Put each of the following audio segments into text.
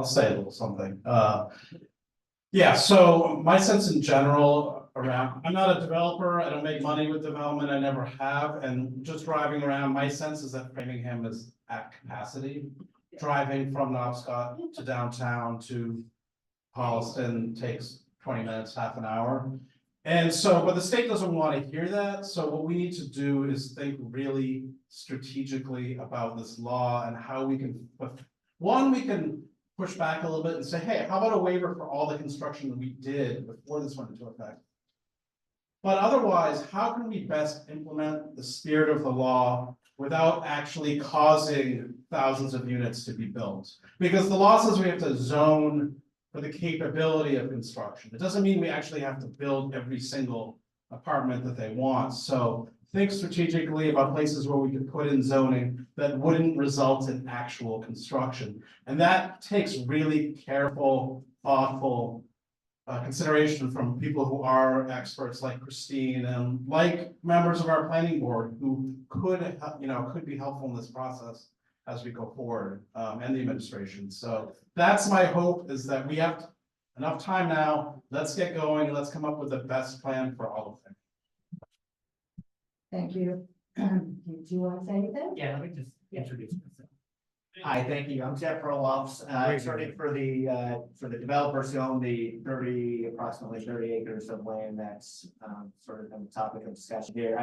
I'll say a little something. Yeah, so my sense in general around, I'm not a developer, I don't make money with development, I never have, and just driving around, my sense is that Framingham is at capacity. Driving from Nobscot to downtown to Holliston takes 20 minutes, half an hour. And so, but the state doesn't want to hear that, so what we need to do is think really strategically about this law and how we can, we can push back a little bit and say, hey, how about a waiver for all the construction that we did before this went into effect? But otherwise, how can we best implement the spirit of the law without actually causing thousands of units to be built? Because the law says we have to zone for the capability of construction. It doesn't mean we actually have to build every single apartment that they want. So think strategically about places where we could put in zoning that wouldn't result in actual construction. And that takes really careful, thoughtful consideration from people who are experts like Christine and like members of our planning board who could, could be helpful in this process as we go forward, and the administration. So that's my hope, is that we have enough time now. Let's get going. Let's come up with the best plan for all of them. Thank you. Do you want to say anything? Yeah, let me just introduce myself. Hi, thank you. I'm Jeff Roloffs, attorney for the developers who own the approximately 30 acres of land that's sort of on the topic of discussion here.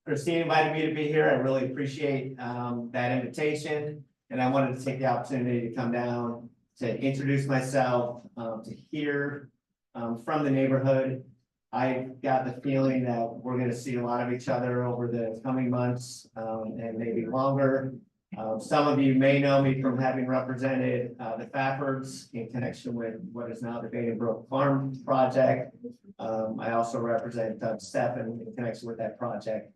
Christine invited me to be here. I really appreciate that invitation, and I wanted to take the opportunity to come down to introduce myself, to hear from the neighborhood. I got the feeling that we're going to see a lot of each other over the coming months, and maybe longer. Some of you may know me from having represented the Faffords in connection with what is now the Badenbrook Farm project. I also represent Doug Steffen in connection with that project.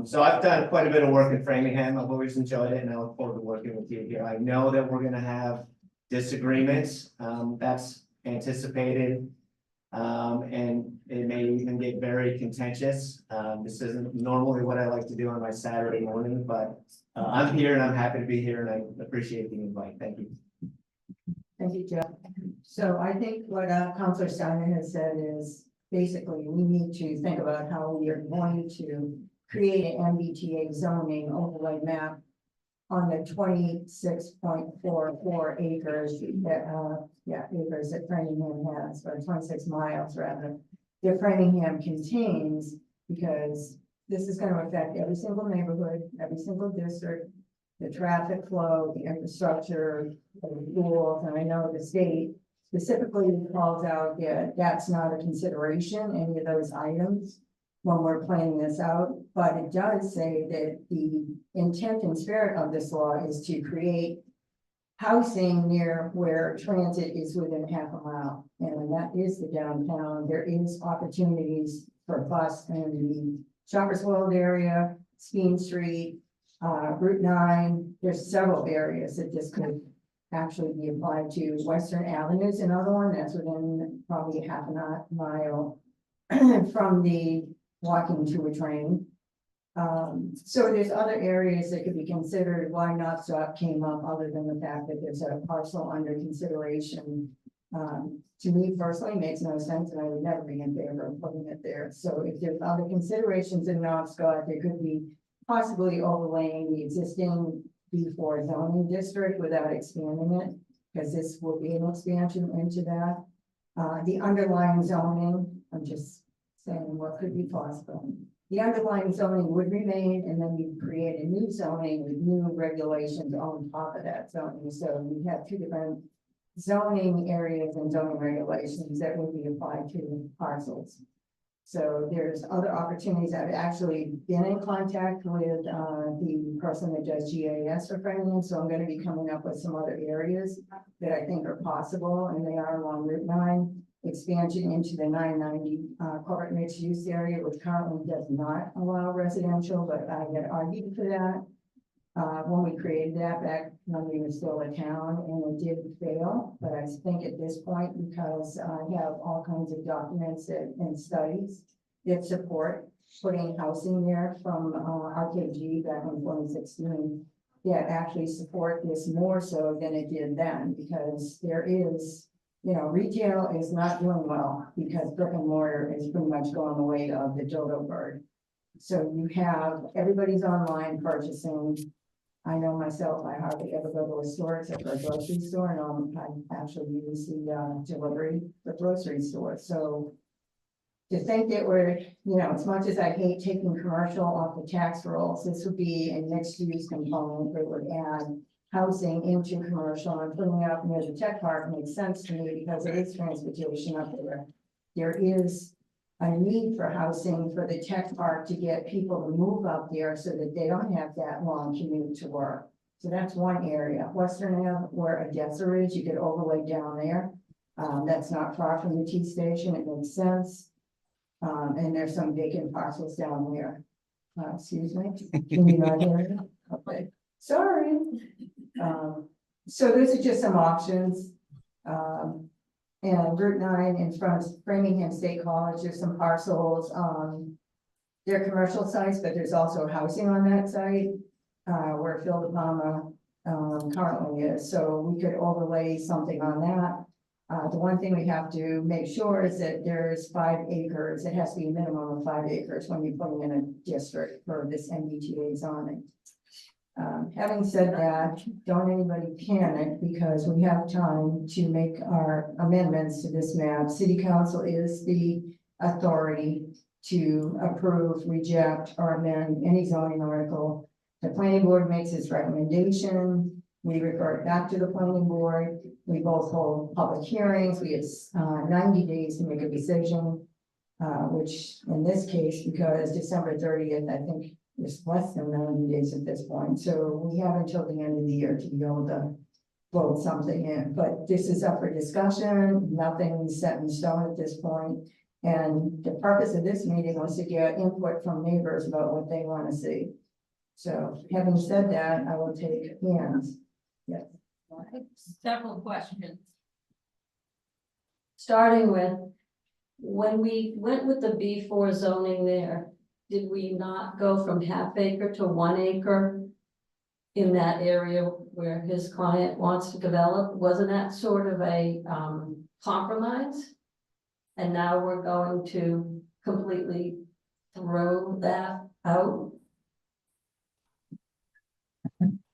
So I've done quite a bit of work in Framingham. I've always enjoyed it, and I look forward to working with you here. I know that we're going to have disagreements. That's anticipated. And it may even get very contentious. This isn't normally what I like to do on my Saturday morning, but I'm here and I'm happy to be here, and I appreciate the invite. Thank you. Thank you, Jeff. So I think what Councilor Steiner has said is basically we need to think about how we are going to create an MBTA zoning overlay map on the 26.44 acres that acres that Framingham has, or 26 miles rather, that Framingham contains, because this is going to affect every single neighborhood, every single district, the traffic flow, the infrastructure, the schools, and I know the state specifically calls out that that's not a consideration, any of those items, when we're planning this out, but it does say that the intent and spirit of this law is to create housing near where transit is within half a mile, and that is the downtown. There is opportunities for bus in the Shoppers World area, Skeen Street, Route 9. There's several areas that this could actually be applied to. Western Avenue is another one that's within probably half a mile from the walking to a train. So there's other areas that could be considered. Why Nobscot came up, other than the fact that there's a parcel under consideration, to me personally makes no sense, and I would never be in favor of putting it there. So if there's other considerations in Nobscot, there could be possibly overlaying the existing B4 zoning district without expanding it, because this will be an expansion into that. The underlying zoning, I'm just saying what could be possible. The underlying zoning would remain, and then you create a new zoning with new regulations on top of that zoning. So you have two different zoning areas and zoning regulations that would be applied to parcels. So there's other opportunities. I've actually been in contact with the person that does GIS for Framingham, so I'm going to be coming up with some other areas that I think are possible, and they are along Route 9. Expansion into the 990 corporate mixed use area, which currently does not allow residential, but I had argued for that when we created that back when we were still a town, and it did fail. But I think at this point, because I have all kinds of documents and studies that support putting housing there from RKG back in 2016, that actually support this more so than it did then, because there is, retail is not doing well because brick and mortar is pretty much going the way of the dodo bird. So you have, everybody's online purchasing. I know myself, I hardly ever go to a store except for a grocery store, and I actually use the delivery, the grocery store, so. To think that we're, as much as I hate taking commercial off the tax rolls, this would be a mixed use component that would add housing into commercial, and putting it up near the tech park makes sense to me because it is transportation up there. There is a need for housing for the tech park to get people to move up there so that they don't have that long commute to work. So that's one area. Western Ave, where Odessa is, you could overlay down there. That's not far from the T station. It makes sense. And there's some vacant parcels down there. Excuse me, can you not hear me? Okay, sorry. So those are just some options. And Route 9 in front of Framingham State College, there's some parcels. They're commercial sites, but there's also housing on that site, where Phil De Palma currently is. So we could overlay something on that. The one thing we have to make sure is that there's 5 acres. It has to be a minimum of 5 acres when you're putting in a district for this MBTA zoning. Having said that, don't anybody panic because we have time to make our amendments to this map. City Council is the authority to approve, reject, or amend any zoning article. The planning board makes its recommendation. We refer it back to the planning board. We both hold public hearings. We have 90 days to make a decision, which in this case, because December 30th, I think it's less than 90 days at this point. So we have until the end of the year to be able to vote something in. But this is up for discussion. Nothing set in stone at this point. And the purpose of this meeting was to get input from neighbors about what they want to see. So having said that, I will take hands. Yes. Several questions. Starting with, when we went with the B4 zoning there, did we not go from ½ acre to 1 acre in that area where his client wants to develop? Wasn't that sort of a compromise? And now we're going to completely throw that out?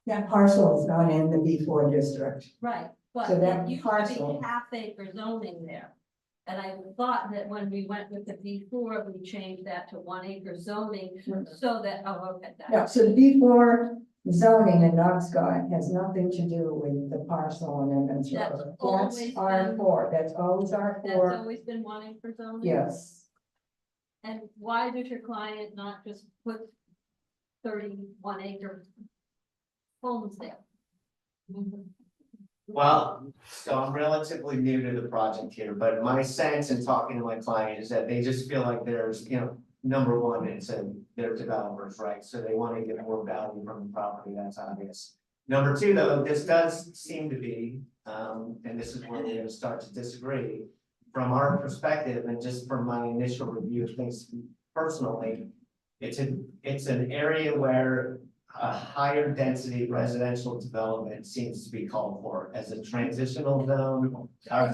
That parcel is not in the B4 district. Right, but So that it used parcel- to be ½ acre zoning there. And I thought that when we went with the B4, we changed that to 1 acre zoning so that, okay. No, so the B4 zoning in Nobscot has nothing to do with the parcel on Evans That's Road. That's always R4. That's always That's R4. always been 1 acre zoning? Yes. And why does your client not just put 31 acre homes there? Well, so I'm relatively new to the project here, but my sense in talking to my client is that they just feel like there's, number one, they're developers, right? So they want to get more value from the property, that's obvious. Number two, though, this does seem to be, and this is where we're gonna start to disagree. From our perspective, and just from my initial review of things personally, it's an area where a higher density residential development seems to be called for as a transitional zone. No. I'm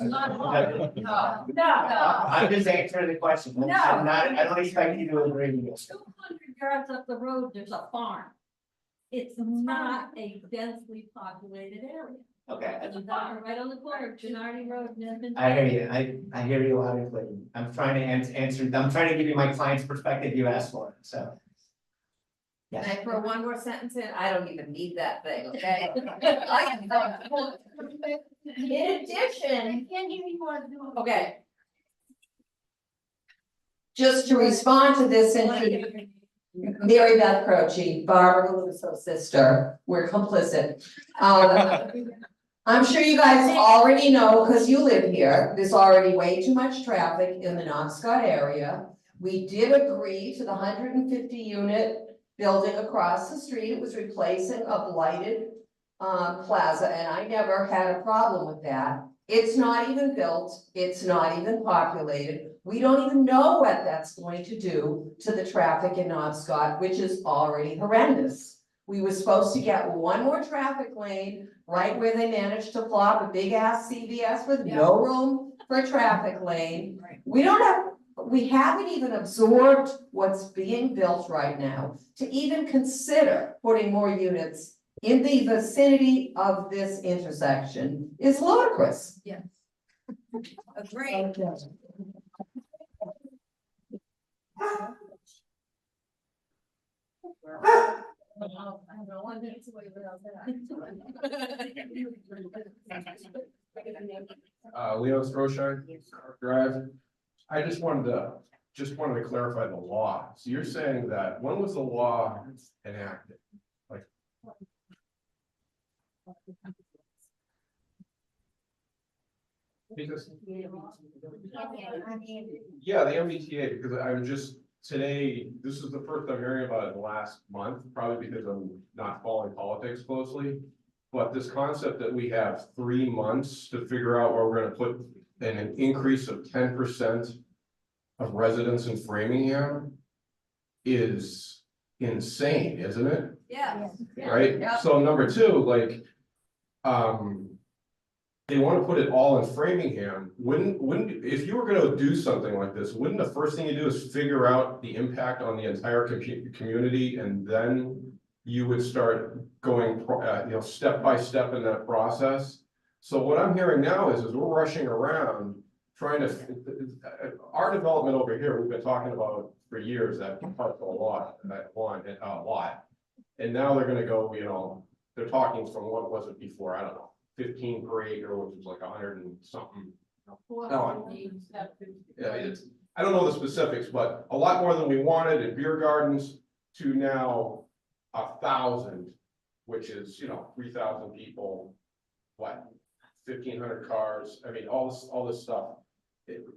just answering the question. I don't expect you to agree with this. 200 yards up the road, there's a farm. It's not a densely populated area. Okay, It's a farm right on the corner, Gennardi Road. I hear you. I hear you loud and clear. I'm trying to answer, I'm trying to give you my client's perspective you asked for, so. Can Yes. I throw one more sentence in? I don't even need that thing, okay? In addition. Okay. Just to respond to this, Mary Beth Croce, Barbara Luso's sister, we're complicit. I'm sure you guys already know, because you live here, there's already way too much traffic in the Nobscot area. We did agree to the 150 unit building across the street. It was replacing a blighted plaza, and I never had a problem with that. It's not even built, it's not even populated. We don't even know what that's going to do to the traffic in Nobscot, which is already horrendous. We were supposed to get one more traffic lane right where they managed to plop a big ass CVS with no room for a traffic lane. We haven't even absorbed what's being built right now to even consider putting more units in the vicinity of this intersection is ludicrous. Yes. Agree. Okay. Leo's Roshine Drive. I just wanted to clarify the law. So you're saying that, when was the law enacted? Like. Because. Yeah, the MBTA, because I'm just, today, this is the first I'm hearing about it in the last month, probably because I'm not following politics closely. But this concept that we have 3 months to figure out where we're gonna put an increase of 10% of residents in Framingham is insane, isn't it? Yeah. Right? Yeah. So number two, like, they want to put it all in Framingham. Wouldn't, if you were gonna do something like this, wouldn't the first thing you do is figure out the impact on the entire community, and then you would start going, step by step in that process? So what I'm hearing now is we're rushing around trying to, our development over here, we've been talking about for years, that parcel a lot. And now they're gonna go, they're talking from, what was it before? I don't know, 15 per acre, which is like 100 and something. Yeah, I don't know the specifics, but a lot more than we wanted in beer gardens, to now 1,000, which is, 3,000 people, what, 1,500 cars. I mean, all this stuff.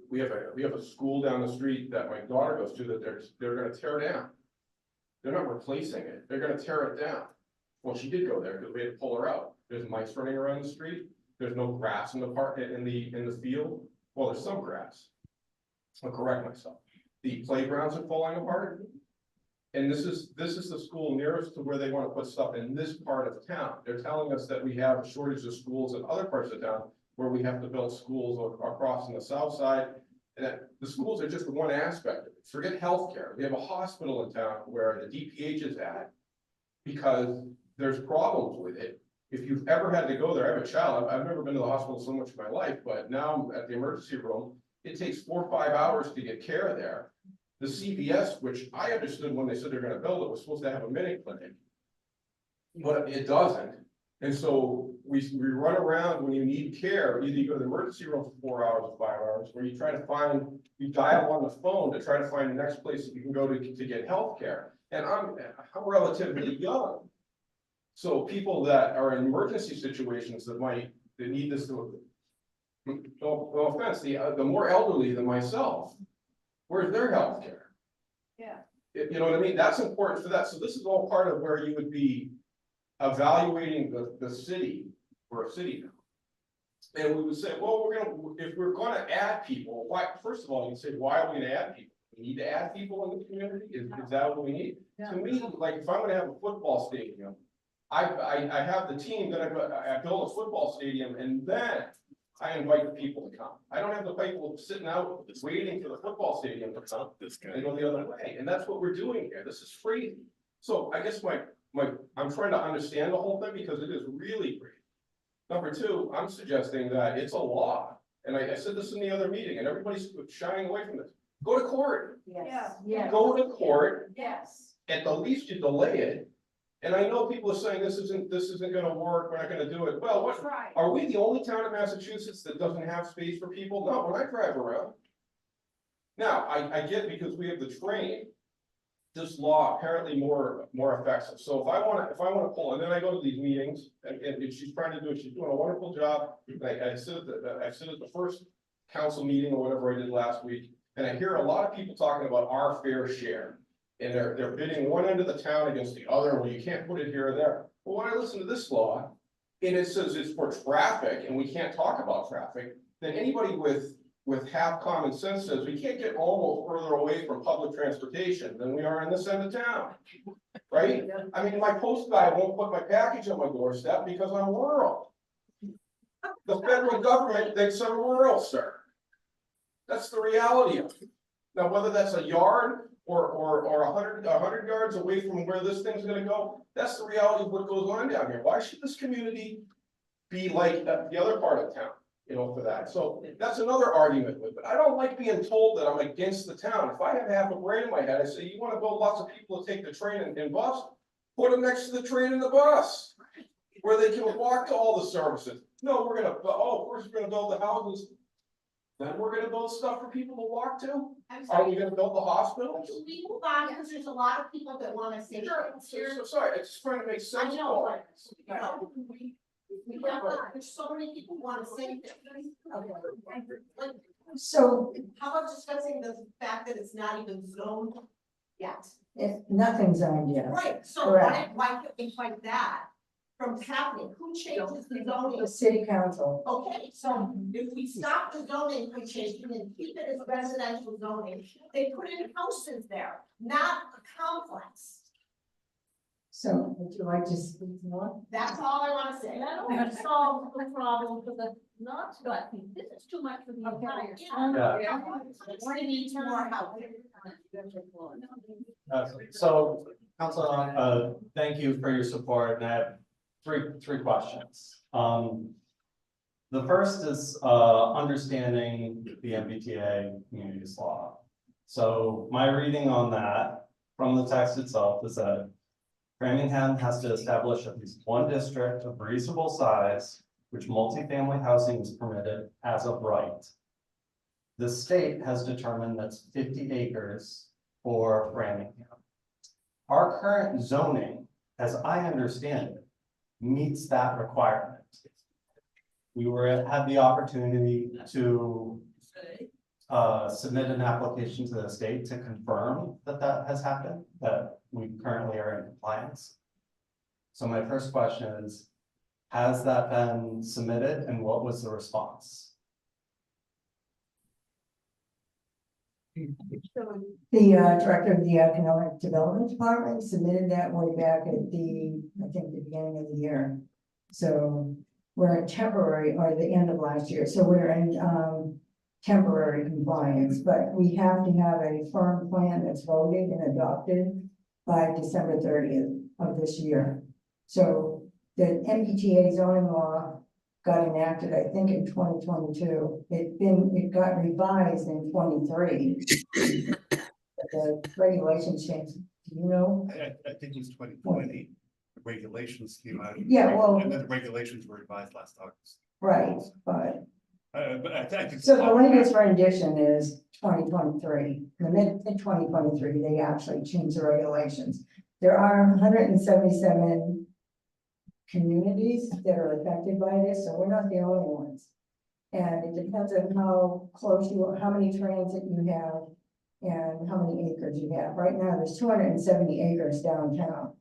We have a school down the street that my daughter goes to that they're gonna tear down. They're not replacing it, they're gonna tear it down. Well, she did go there because we had to pull her out. There's mice running around the street. There's no grass in the park, in the field. Well, there's some grass. I'll correct myself. The playgrounds are falling apart. And this is the school nearest to where they want to put stuff in this part of town. They're telling us that we have a shortage of schools in other parts of town where we have to build schools across on the south side. And that the schools are just one aspect of it. Forget healthcare. We have a hospital in town where the DPH is at because there's problems with it. If you've ever had to go there, I have a child, I've never been to the hospital so much in my life, but now I'm at the emergency room, it takes 4 or 5 hours to get care there. The CVS, which I understood when they said they're gonna build it, was supposed to have a mini clinic. But it doesn't. And so we run around when you need care, either you go to the emergency room for 4 hours or 5 hours, or you dial on the phone to try to find the next place that you can go to get health care. And I'm relatively young. So people that are in emergency situations that need this, no offense, the more elderly than myself, where's their health care? Yeah. You know what I mean? That's important for that. So this is all part of where you would be evaluating the city, or a city now. And we would say, well, if we're gonna add people, why, first of all, you say, why are we gonna add people? We need to add people in the community? Is that what we need? To me, like, if I'm gonna have a football stadium, I have the team that I build a football stadium, and then I invite the people to come. I don't have the people sitting out waiting for the football stadium to come and go the other way. And that's what we're doing here. This is free. So I guess I'm trying to understand the whole thing because it is really free. Number two, I'm suggesting that it's a law. And I said this in the other meeting, and everybody's shying away from this. Go to court. Yes, yes. Go to court. Yes. At the least you delay it. And I know people are saying this isn't gonna work, we're not gonna do it. Well, what, Right. are we the only town in Massachusetts that doesn't have space for people? No, when I drive around. Now, I get, because we have the train, this law apparently more effective. So if I wanna pull, and then I go to these meetings, and she's trying to do it, she's doing a wonderful job. I sit at the first council meeting or whatever I did last week, and I hear a lot of people talking about our fair share. And they're bidding one end of the town against the other, well, you can't put it here or there. Well, when I listen to this law, and it says it's for traffic, and we can't talk about traffic, then anybody with half common sense says we can't get almost further away from public transportation than we are in this end of town. right? I mean, my post guy won't put my package on my doorstep because I'm rural. The federal government thinks I'm rural, sir. That's the reality of it. Now, whether that's a yard or 100 yards away from where this thing's gonna go, that's the reality of what goes on down here. Why should this community be like the other part of town, you know, for that? So that's another argument with it. I don't like being told that I'm against the town. If I have half a brain in my head, I say, you wanna build lots of people to take the train and bus, put them next to the train and the bus, where they can walk to all the services. No, first we're gonna build the houses, then we're gonna build stuff for people to walk to? I'm Are we sorry, gonna build the hospitals? can we move on, because there's a lot of people that wanna say. Sorry, it's just trying to make I sense. know, but, you know, there's so many people who wanna say things. Like, So how about discussing the fact that it's not even zoned yet? nothing's on yet. Right, so Correct. why can't we fight that from happening? Who changes the zoning? The city council. Okay, so if we stop the zoning from changing and keep it as residential zoning, they put in houses there, not a complex. So would you like to speak more? That's all I wanna say. That would solve the problem for the Nobscot. This is too much for the entire town. We need more help. So, Councilor, thank you for your support, and I have three questions. The first is, understanding the MBTA communities law. So my reading on that from the text itself is that Framingham has to establish at least one district of reasonable size, which multifamily housing is permitted as of right. The state has determined that's 50 acres for Framingham. Our current zoning, as I understand it, meets that requirement. We had the opportunity to submit an application to the state to confirm that that has happened, that we currently are in compliance. So my first question is, has that been submitted and what was the response? The director of the economic development department submitted that way back at I think the beginning of the year. So we're in temporary, or the end of last year, so we're in temporary compliance, but we have to have a firm plan that's voted and adopted by December 30th of this year. So the MBTA zoning law got enacted, I think, in 2022. It got revised in 23. The regulations changed, do you know? I think it was 2020, the regulations came out. Yeah, well- And then the regulations were revised last August. Right, but, But I think. so the latest rendition is 2023. In the mid-2023, they actually changed the regulations. There are 177 communities that are affected by this, so we're not the only ones. And it depends on how close how many transit you have and how many acres you have. Right now, there's 270 acres downtown.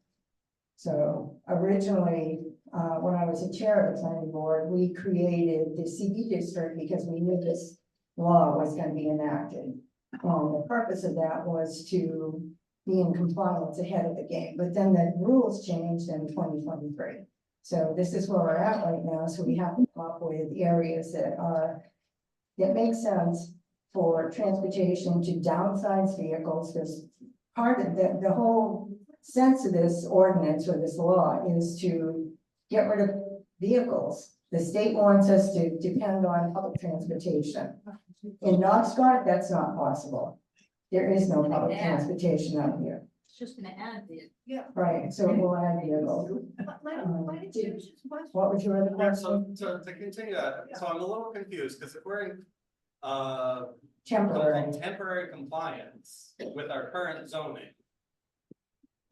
So originally, when I was the chair of the planning board, we created the CB district because we knew this law was going to be enacted. The purpose of that was to be in compliance ahead of the game, but then the rules changed in 2023. So this is where we're at right now. So we have to come up with areas that make sense for transportation to downsize vehicles. Because part of the whole sense of this ordinance or this law is to get rid of vehicles. The state wants us to depend on public transportation. In Nobscot, that's not possible. There is no public transportation out here. It's just gonna add the. Right, so we'll add vehicles. What was your other question? So to continue that, so I'm a little confused, because if we're in Temporary. temporary compliance with our current zoning,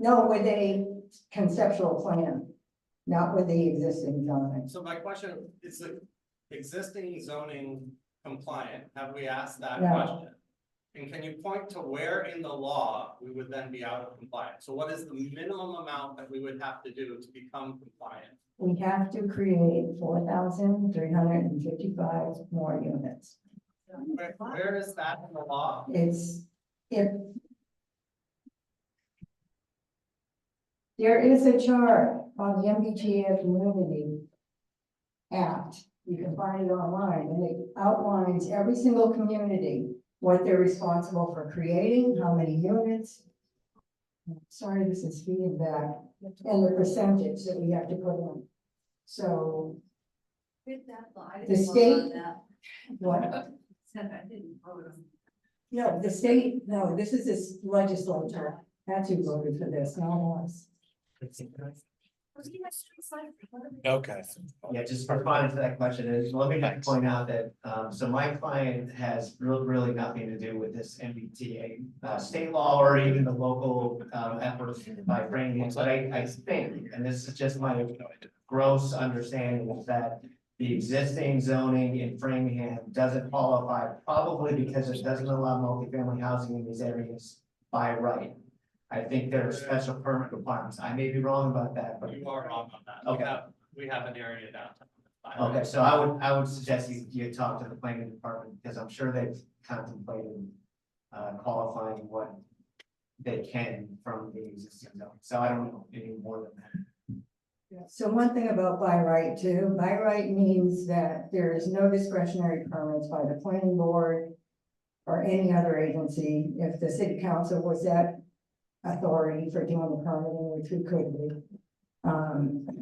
No, with a conceptual plan, not with the existing zoning. so my question is, the existing zoning compliant, have we asked that No. question? And can you point to where in the law we would then be out of compliance? So what is the minimum amount that we would have to do to become compliant? We have to create 4,355 more units. Where is that in the law? It's, if There is a chart on the MBTA Community Act. You can find it online, and it outlines every single community, what they're responsible for creating, how many units. Sorry, this is feedback, and the percentage that we have to put in. So the state, what? No, the state, no, this is this legislature. That's who voted for this, not us. Okay. Yeah, just responding to that question, is let me just point out that, so my client has really nothing to do with this MBTA, state law or even the local, efforts by Framingham, but I think, and this is just my gross understanding, is that the existing zoning in Framingham doesn't qualify, probably because it doesn't allow multifamily housing in these areas by right. I think there are special permit requirements. I may be wrong about that, but. You are wrong on that. Okay. We have an area downtown. Okay, so I would suggest you talk to the planning department, because I'm sure they've contemplated qualifying what they can from the existing zone. So I don't know any more than that. So one thing about by right too, by right means that there is no discretionary permits by the planning board or any other agency. If the city council was that authority for doing the permitting, which we could be,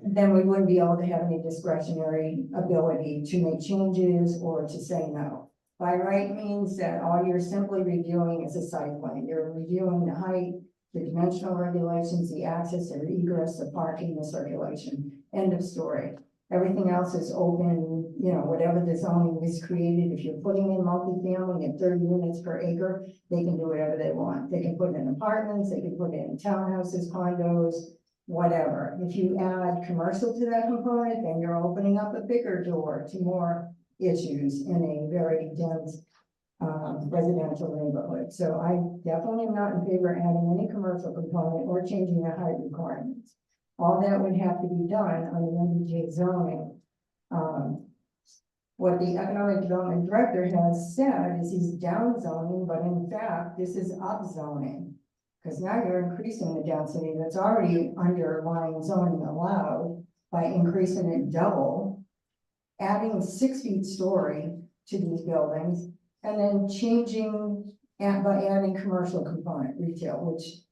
then we wouldn't be able to have any discretionary ability to make changes or to say no. By right means that all you're simply reviewing is a site plan. You're reviewing the height, the dimensional regulations, the access and egress, the parking, the circulation, end of story. Everything else is open, you know, whatever the zoning is created. If you're putting in multifamily at 30 units per acre, they can do whatever they want. They can put in apartments, they can put in townhouses, condos, whatever. If you add commercial to that component, then you're opening up a bigger door to more issues in a very dense residential neighborhood. So I definitely am not in favor of adding any commercial component or changing the height requirements. All that would have to be done on the MBTA zoning. What the economic development director has said is he's down zoning, but in fact, this is up zoning. Because now you're increasing the density that's already underlying zoning allowed by increasing it double, adding 6 feet story to these buildings, and then changing by adding commercial component retail, which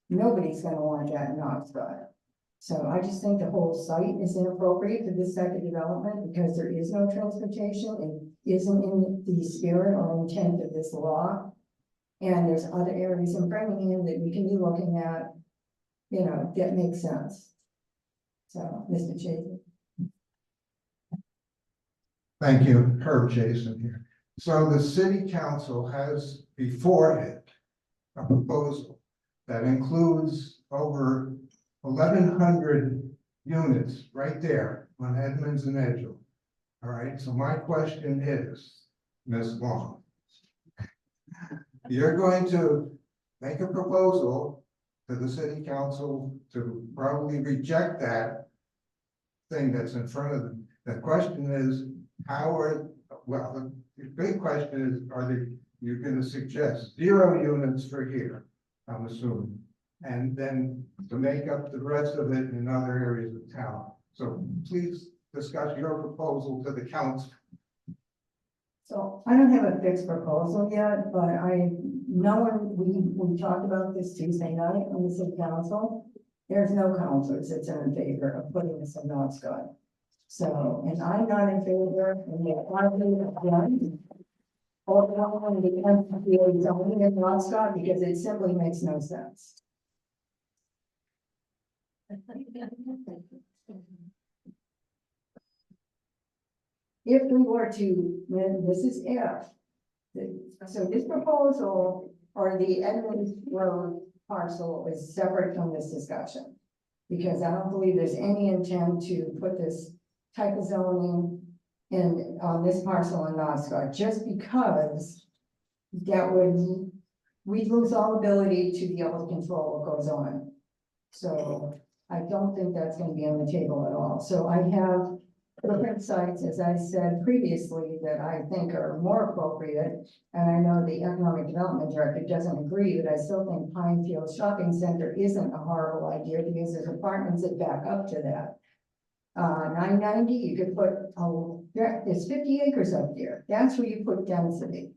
nobody's gonna want that in Nobscot. So I just think the whole site is inappropriate for this type of development because there is no transportation. It isn't in the spirit or intent of this law. And there's other areas in Framingham that we can be looking at, you know, that makes sense. So, Mr. Chasen. Thank you, Herb Jason here. So the city council has before it a proposal that includes over 1,100 units right there on Edmonds and Edgell. All right, so my question is, Ms. Long, you're going to make a proposal to the city council to probably reject that thing that's in front of them. The question is, the big question is, you're going to suggest 0 units for here, I'm assuming, and then to make up the rest of it in other areas of town. So please discuss your proposal to the council. So I don't have a fixed proposal yet, but we talked about this Tuesday night on the city council. There's no councilors that's in favor of putting this in Nobscot. So, and I'm not in favor, and the argument of done. Or the MBTA zoning in Nobscot because it simply makes no sense. If we were to, then this is if. So this proposal or the Edmonds Road parcel is separate from this discussion. Because I don't believe there's any intent to put this type of zoning in on this parcel in Nobscot, just because we'd lose all ability to be able to control what goes on. So I don't think that's going to be on the table at all. So I have different sites, as I said previously, that I think are more appropriate. And I know the economic development director doesn't agree, but I still think Pine Field Shopping Center isn't a horrible idea because there's apartments that back up to that. 990, you could put, there's 50 acres up there. That's where you put density.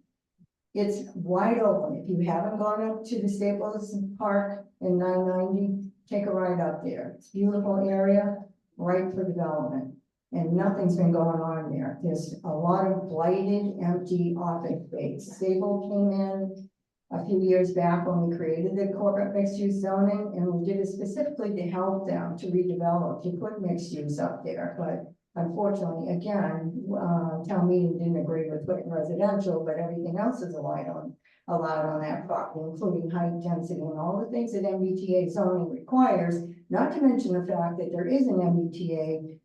It's wide open. If you haven't gone up to the Staples Park in 990, take a ride up there. It's a beautiful area, right for development. And nothing's been going on there. There's a lot of blighted, empty office space. Stable came in a few years back when we created the corporate mixed use zoning, and we did it specifically to help them to redevelop, to put mixed use up there. But unfortunately, again, town meeting didn't agree with putting residential, but everything else is allowed on that property, including height, density, and all the things that MBTA zoning requires, not to mention the fact that there is an MBTA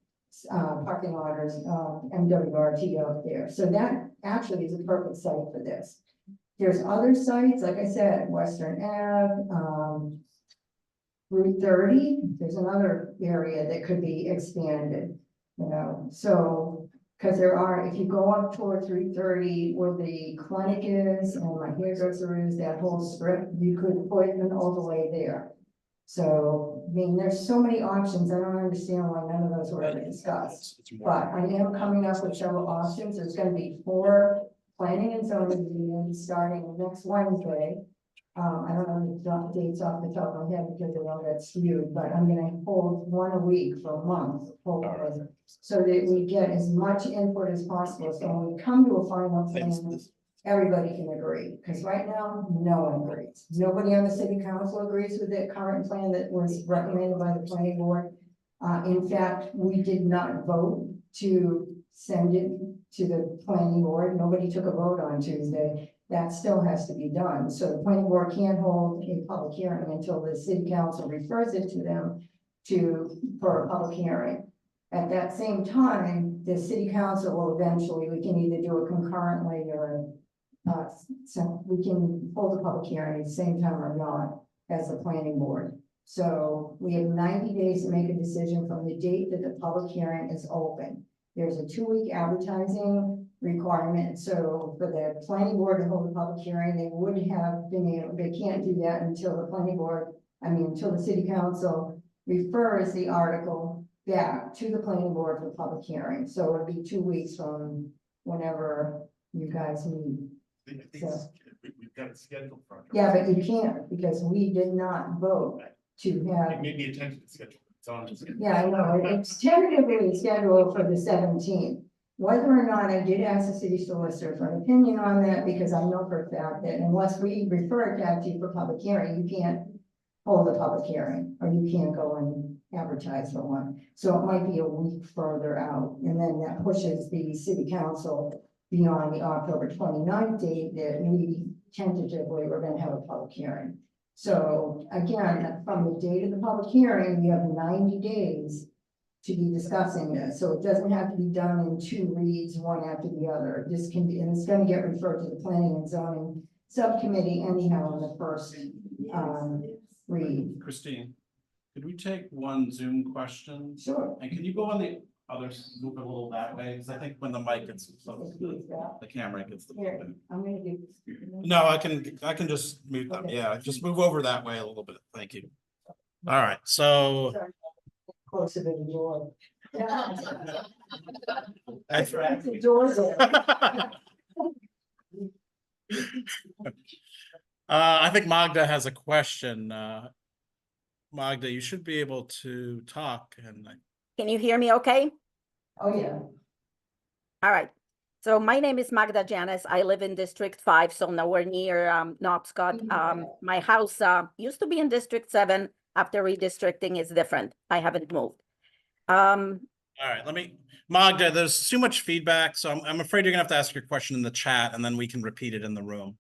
parking orders, MWRT out there. So that actually is a perfect site for this. There's other sites, like I said, Western Ave, Route 30, there's another area that could be expanded, you know, so, because there are, if you go up towards Route 30 where the clinic is and my hairdresser is, that whole strip, you could put an overlay there. So, I mean, there's so many options, I don't understand why none of those were ever discussed. But I am coming up with several options, there's gonna be 4 planning and zoning meetings starting next Wednesday. I don't know the dates off the top of my head because they're all that skewed, but I'm gonna hold 1 a week for a month, hopefully, so that we get as much input as possible. So when we come to a final plan, everybody can agree, because right now, no one agrees. Nobody on the city council agrees with the current plan that was recommended by the planning board. In fact, we did not vote to send it to the planning board. Nobody took a vote on Tuesday. That still has to be done. So the planning board can't hold a public hearing until the city council refers it to them for a public hearing. At that same time, the city council will eventually, we can either do it concurrently or so we can hold a public hearing at the same time or not as the planning board. So we have 90 days to make a decision from the date that the public hearing is open. There's a 2-week advertising requirement. So for the planning board to hold a public hearing, they would have been able, they can't do that until the planning board, until the city council refers the article back to the planning board for public hearing. So it would be 2 weeks from whenever you guys meet. So, We've got it scheduled for. yeah, but you can't because we did not vote to have. It may be a tentative schedule. It's on the schedule. Yeah, I know, it's tentatively scheduled for the 17th. Whether or not, I did ask the city solicitor for an opinion on that, because I know for a fact that unless we refer it back to you for public hearing, you can't hold a public hearing, or you can't go and advertise for one. So it might be a week further out, and then that pushes the city council beyond the October 29th date that we tentatively were gonna have a public hearing. So again, from the date of the public hearing, we have 90 days to be discussing this. So it doesn't have to be done in 2 reads, one after the other. This can be, and it's gonna get referred to the planning and zoning subcommittee anyhow in the first read. Christine, could we take one Zoom question? Sure. And can you go on the other, move it a little that way? Because I think when the mic gets close, the camera gets the. Here, I'm gonna do. No, I can just move them. Okay. Yeah, just move over that way a little bit. Thank you. All right, so. Closer to the door. That's right. The door's open. I think Magda has a question. Magda, you should be able to talk and Can you hear me okay? Oh, yeah. All right. So my name is Magda Janis. I live in District 5, so nowhere near Nobscot. My house used to be in District 7. After redistricting, it's different. I haven't moved. all right, Magda, there's too much feedback, so I'm afraid you're gonna have to ask your question in the chat and then we can repeat it in the room.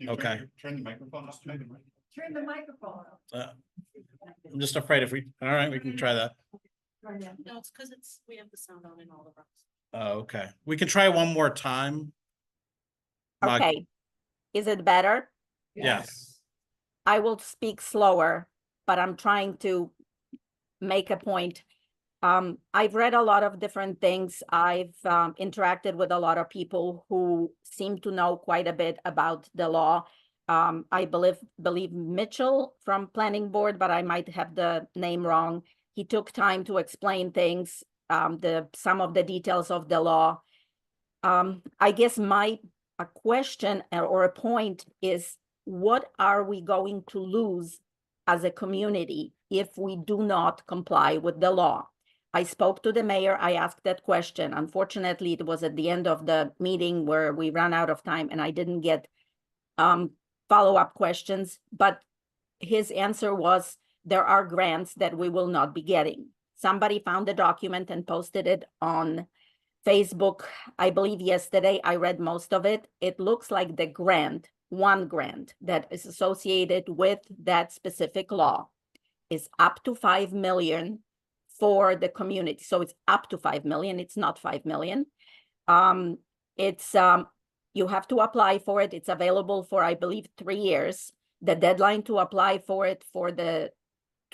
Okay. Turn the microphone off. Turn the microphone off. I'm just afraid all right, we can try that. No, it's because we have the sound on in all the rooms. Oh, okay. We can try one more time. Mag- Okay. Is it better? Yes. I will speak slower, but I'm trying to make a point. I've read a lot of different things. I've interacted with a lot of people who seem to know quite a bit about the law. I believe Mitchell from Planning Board, but I might have the name wrong. He took time to explain things, some of the details of the law. I guess a question or a point is, what are we going to lose as a community if we do not comply with the law? I spoke to the mayor, I asked that question. Unfortunately, it was at the end of the meeting where we ran out of time and I didn't get follow-up questions, but his answer was, there are grants that we will not be getting. Somebody found the document and posted it on Facebook, I believe yesterday. I read most of it. It looks like the grant, one grant that is associated with that specific law is up to 5 million for the community. So it's up to 5 million. It's not 5 million. You have to apply for it. It's available for, I believe, 3 years. The deadline to apply for it for the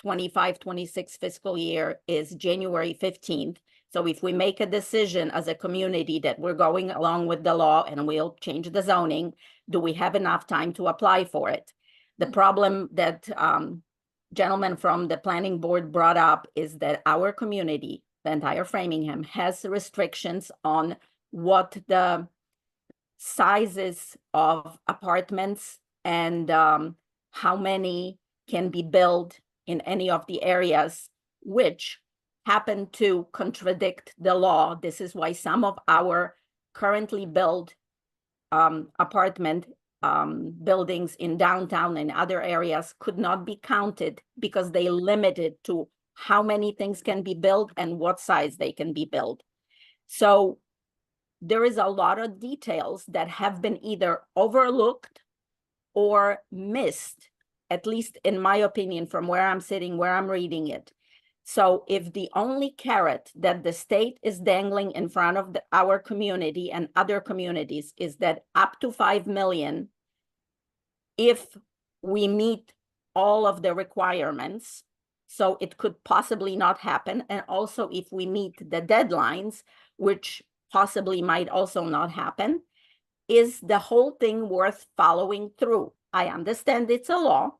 25-26 fiscal year is January 15th. So if we make a decision as a community that we're going along with the law and we'll change the zoning, do we have enough time to apply for it? The problem that gentleman from the planning board brought up is that our community, the entire Framingham, has restrictions on what the sizes of apartments and how many can be built in any of the areas, which happen to contradict the law. This is why some of our currently built apartment buildings in downtown and other areas could not be counted because they limited to how many things can be built and what size they can be built. So there is a lot of details that have been either overlooked or missed, at least in my opinion, from where I'm sitting, where I'm reading it. So if the only carrot that the state is dangling in front of our community and other communities is that up to 5 million, if we meet all of the requirements, so it could possibly not happen. And also if we meet the deadlines, which possibly might also not happen, is the whole thing worth following through? I understand it's a law,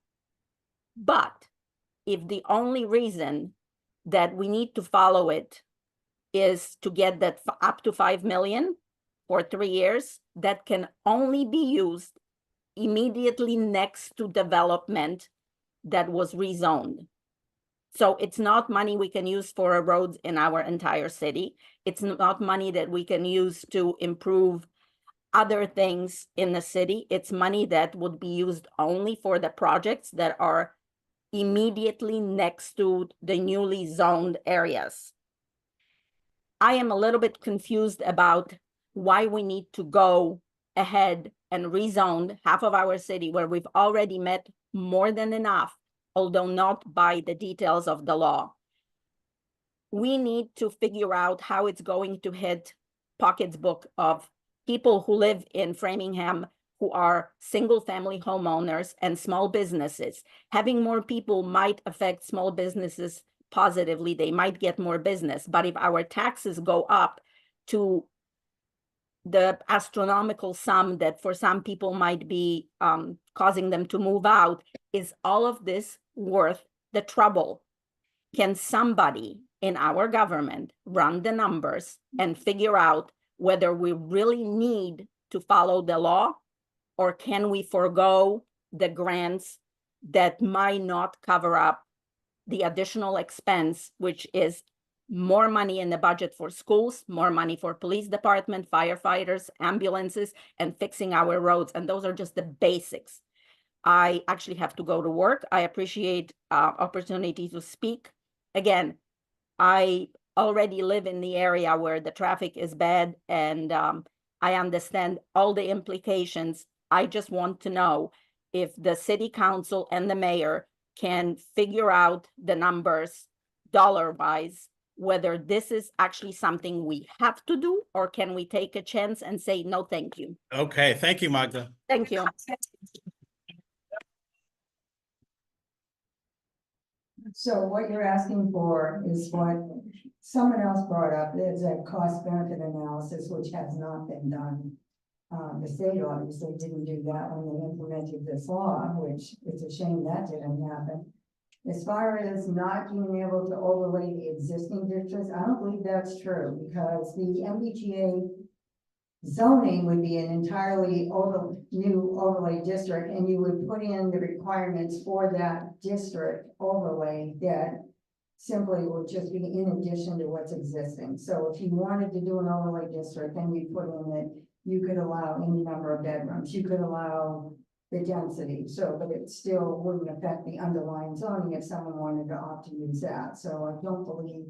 but if the only reason that we need to follow it is to get that up to 5 million for 3 years, that can only be used immediately next to development that was rezoned. So it's not money we can use for roads in our entire city. It's not money that we can use to improve other things in the city. It's money that would be used only for the projects that are immediately next to the newly zoned areas. I am a little bit confused about why we need to go ahead and rezone half of our city where we've already met more than enough, although not by the details of the law. We need to figure out how it's going to hit pocketbook of people who live in Framingham, who are single-family homeowners and small businesses. Having more people might affect small businesses positively. They might get more business. But if our taxes go up to the astronomical sum that for some people might be causing them to move out, is all of this worth the trouble? Can somebody in our government run the numbers and figure out whether we really need to follow the law, or can we forego the grants that might not cover up the additional expense, which is more money in the budget for schools, more money for police department, firefighters, ambulances, and fixing our roads. And those are just the basics. I actually have to go to work. I appreciate opportunity to speak. Again, I already live in the area where the traffic is bad, and I understand all the implications. I just want to know if the city council and the mayor can figure out the numbers dollar-wise, whether this is actually something we have to do, or can we take a chance and say, no, thank you. Okay, thank you, Magda. Thank you. So what you're asking for is what someone else brought up, is a cost benefit analysis, which has not been done. The state obviously didn't do that when they implemented this law, which it's a shame that didn't happen. As far as not being able to overlay the existing districts, I don't believe that's true, because the MBTA zoning would be an entirely new overlay district, and you would put in the requirements for that district overlay that simply would just be in addition to what's existing. So if you wanted to do an overlay district, then you put in that you could allow any number of bedrooms, you could allow the density, so, but it still wouldn't affect the underlying zoning if someone wanted to opt to use that. So I don't believe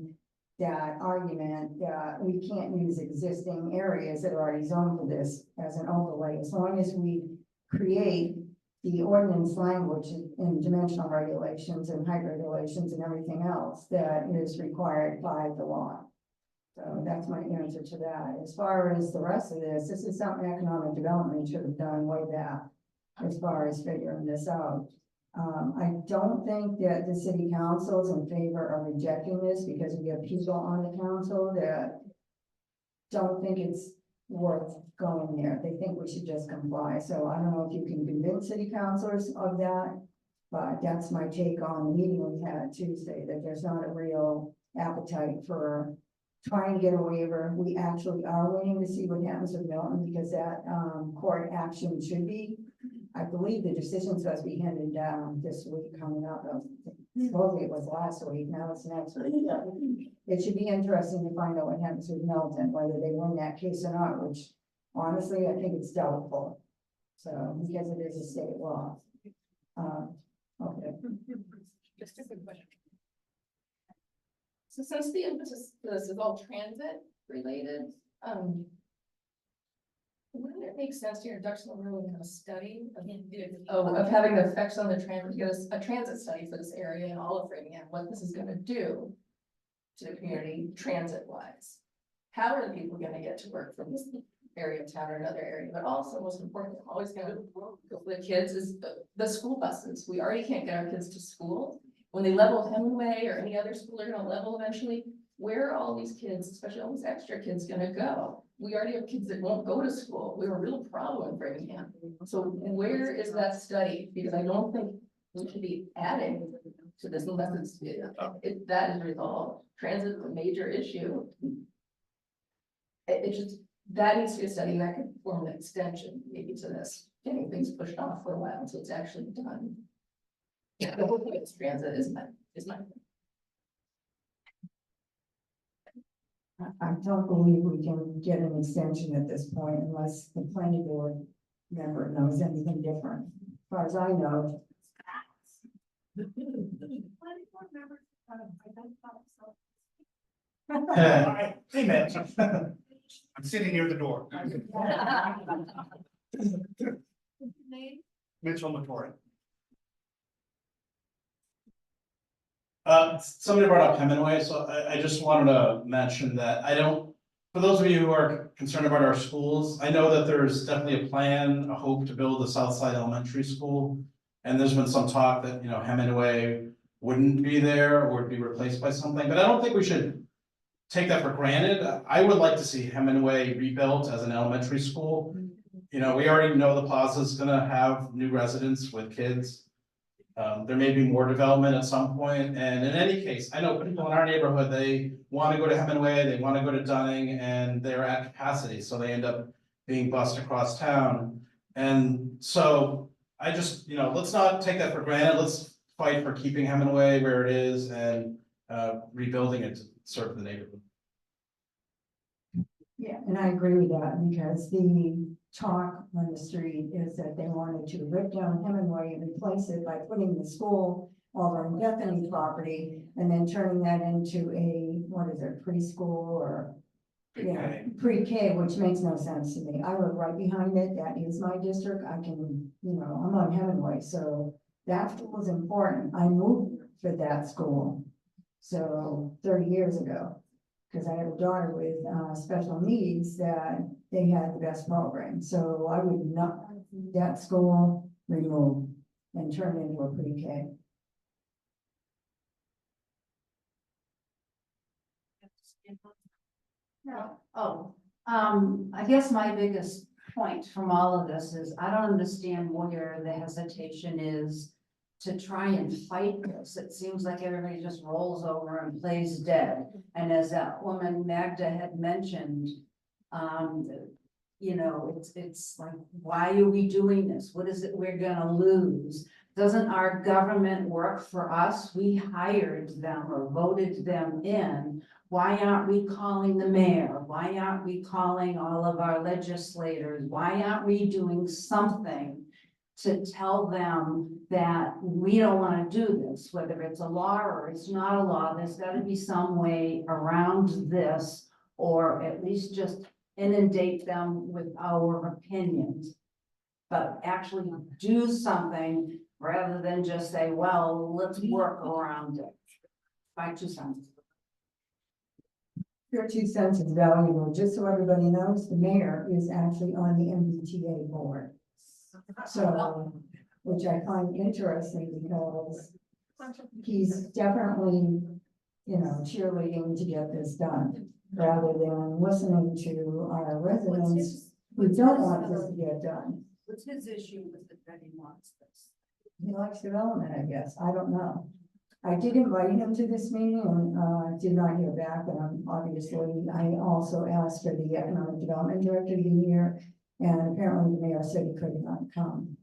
that argument that we can't use existing areas that are already zoned for this as an overlay, as long as we create the ordinance language and dimensional regulations and height regulations and everything else that is required by the law. So that's my answer to that. As far as the rest of this is something economic development should have done way back as far as figuring this out. I don't think that the city council is in favor of rejecting this, because we have people on the council that don't think it's worth going there. They think we should just comply. So I don't know if you can convince city councilors of that, but that's my take on the meeting we had Tuesday, that there's not a real appetite for trying to get a waiver. We actually are waiting to see what happens with Milton, because that court action should be, I believe the decision's supposed to be handed down this week coming up. Supposedly it was last week, now it's next week. It should be interesting to find out what happens with Milton, whether they win that case or not, which honestly, I think it's doubtful. So, because it is a state law. Okay. Just a quick question. So since the emphasis for this is all transit related, wouldn't it make sense to your ducks in a row and have a study of having the effects on the transit, get a transit study for this area and all of Framingham, what this is gonna do to the community transit wise? How are the people gonna get to work from this area of town or another area? But also, most important, I'm always gonna go for the kids is the school buses. We already can't get our kids to school. When they level Hemingway or any other school are gonna level eventually, where are all these kids, especially all these extra kids, gonna go? We already have kids that won't go to school. We have a real problem in Framingham. So where is that study? Because I don't think we should be adding to this unless that is resolved. Transit is a major issue. It just, that needs to be a study that could form an extension maybe to this, getting things pushed off for a while until it's actually done. Yeah, the whole point is transit is my. I don't believe we can get an extension at this point unless the planning board member knows anything different. As far as I know. Hey, Mitch. I'm sitting near the door. Mitchell Latore. Somebody brought up Hemingway, so I just wanted to mention that for those of you who are concerned about our schools, I know that there's definitely a plan, a hope to build a Southside Elementary School. And there's been some talk that, Hemingway wouldn't be there or would be replaced by something, but I don't think we should take that for granted. I would like to see Hemingway rebuilt as an elementary school. We already know the plaza's gonna have new residents with kids. There may be more development at some point, and in any case, I know people in our neighborhood, they want to go to Hemingway, they want to go to Dunning, and they're at capacity, so they end up being bused across town. And so I just, let's not take that for granted. Let's fight for keeping Hemingway where it is and rebuilding it to serve the neighborhood. Yeah, and I agree with that, because the talk on the street is that they wanted to rip down Hemingway and replace it by putting the school over on Bethany property and then turning that into a, preschool or, pre-K, which makes no sense to me. I live right behind it. That is my district. I can, I'm on Hemingway, so that school is important. I moved for that school. So 30 years ago. Because I have a daughter with special needs that they had the best program. So I would not, that school removed and turned into a pre-K. I guess my biggest point from all of this is I don't understand where the hesitation is to try and fight this. It seems like everybody just rolls over and plays dead. And as that woman Magda had mentioned, you know, it's like, why are we doing this? What is it we're gonna lose? Doesn't our government work for us? We hired them or voted them in. Why aren't we calling the mayor? Why aren't we calling all of our legislators? Why aren't we doing something to tell them that we don't want to do this, whether it's a law or it's not a law? There's got to be some way around this, or at least just inundate them with our opinions. But actually do something rather than just say, well, let's work around it. My 2 cents. Your 2 cents is valuable. Just so everybody knows, the mayor is actually on the MBTA board. So, which I find interesting because he's definitely, you know, cheerleading to get this done, rather than listening to our residents who don't want this to get done. What's his issue with the that he wants this? He likes development, I guess. I don't know. I did invite him to this meeting and did not hear back. And obviously, I also asked for the economic development director to be here, and apparently the mayor said he could not come.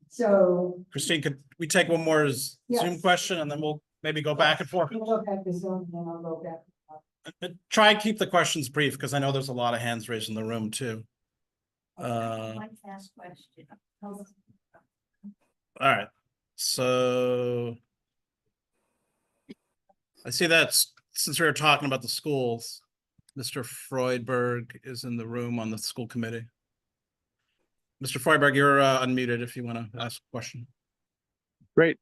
So Christine, could we take one more Zoom Yes. question and then we'll maybe go back and forth? we'll go back to Zoom, and then I'll go back. Try and keep the questions brief, because I know there's a lot of hands raised in the room too. Last question. All right, so. I see that since we were talking about the schools, Mr. Freudberg is in the room on the school committee. Mr. Freudberg, you're unmuted if you want to ask a question. Great.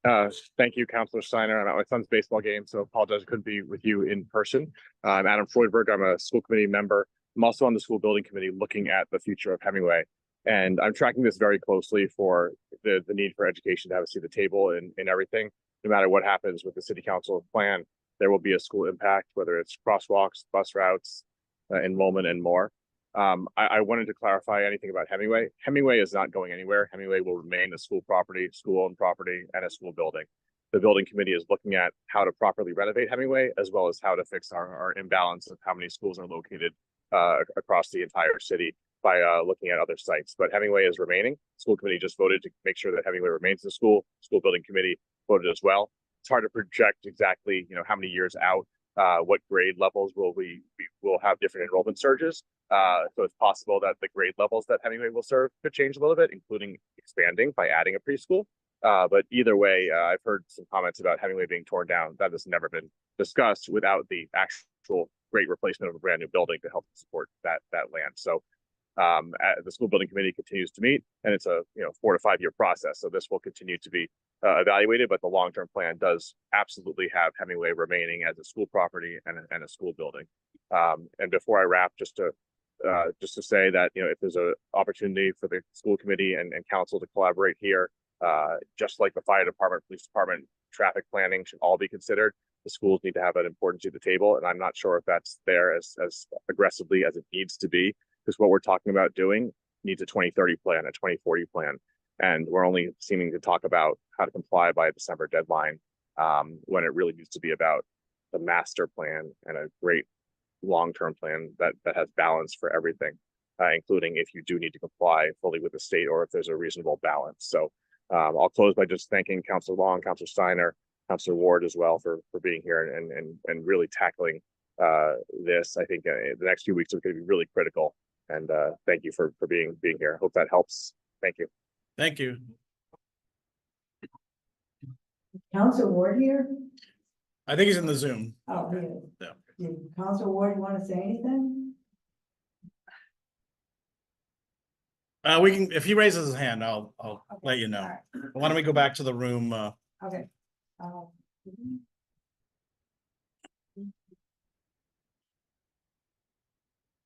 Thank you, Councilor Steiner. I'm at my son's baseball game, so apologize I couldn't be with you in person. I'm Adam Freudberg. I'm a school committee member. I'm also on the school building committee looking at the future of Hemingway. And I'm tracking this very closely for the need for education to have a seat at the table in everything. No matter what happens with the city council plan, there will be a school impact, whether it's crosswalks, bus routes, enrollment, and more. I wanted to clarify anything about Hemingway. Hemingway is not going anywhere. Hemingway will remain a school property, school-owned property, and a school building. The building committee is looking at how to properly renovate Hemingway, as well as how to fix our imbalance of how many schools are located across the entire city by looking at other sites. But Hemingway is remaining. School committee just voted to make sure that Hemingway remains in school. School building committee voted as well. It's hard to project exactly, how many years out, what grade levels we will have different enrollment surges. So it's possible that the grade levels that Hemingway will serve could change a little bit, including expanding by adding a preschool. But either way, I've heard some comments about Hemingway being torn down. That has never been discussed without the actual great replacement of a brand new building to help support that land. So the school building committee continues to meet, and it's a 4 to 5 year process. So this will continue to be evaluated, but the long-term plan does absolutely have Hemingway remaining as a school property and a school building. And before I wrap, just to say that if there's an opportunity for the school committee and council to collaborate here, just like the fire department, police department, traffic planning should all be considered. The schools need to have an important seat at the table, and I'm not sure if that's there as aggressively as it needs to be, because what we're talking about doing needs a 2030 plan, a 2040 plan. And we're only seeming to talk about how to comply by a December deadline, when it really needs to be about the master plan and a great long-term plan that has balance for everything, including if you do need to comply fully with the state or if there's a reasonable balance. So I'll close by just thanking Councilor Long, Councilor Steiner, Councilor Ward as well for being here and really tackling this. I think the next few weeks are going to be really critical. And thank you for being here. Hope that helps. Thank you. Thank you. Council Ward here? I think he's in the Zoom. Oh, he is. Yeah. Did Council Ward want to say anything? We can, if he raises his hand, I'll let you know. All right. Why don't we go back to the room? Okay.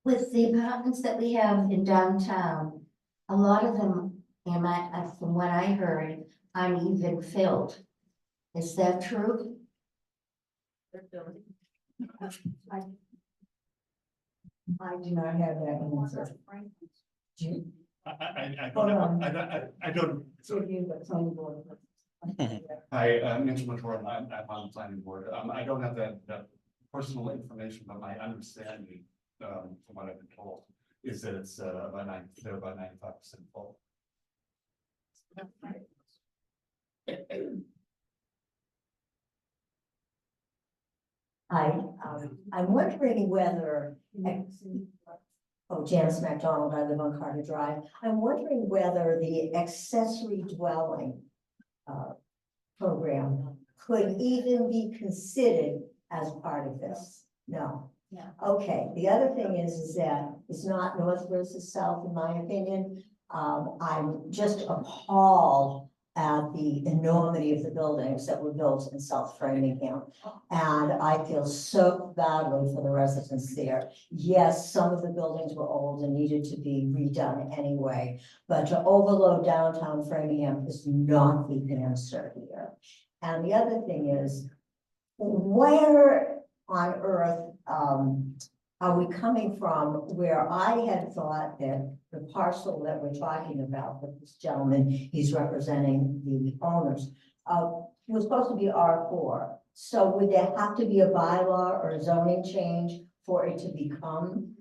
With the apartments that we have in downtown, a lot of them, from what I heard, aren't even filled. Is that true? I do not have that answer. Do you? I Hold on. I don't. So you, but zoning board. I'm on the planning board. I don't have that personal information, but my understanding, from what I've been told, is that it's they're about 95% full. I'm wondering whether, oh, Janice McDonald, I live on Carter Drive. I'm wondering whether the accessory dwelling program could even be considered as part of this. No. Yeah. Okay, the other thing is that it's not north versus south, in my opinion. I'm just appalled at the enormity of the buildings that were built in South Framingham. And I feel so badly for the residents there. Yes, some of the buildings were old and needed to be redone anyway, but to overload downtown Framingham is not the answer here. And the other thing is, where on earth are we coming from, where I had thought that the parcel that we're talking about, with this gentleman, he's representing the owners, was supposed to be R4. So would there have to be a bylaw or a zoning change for it to become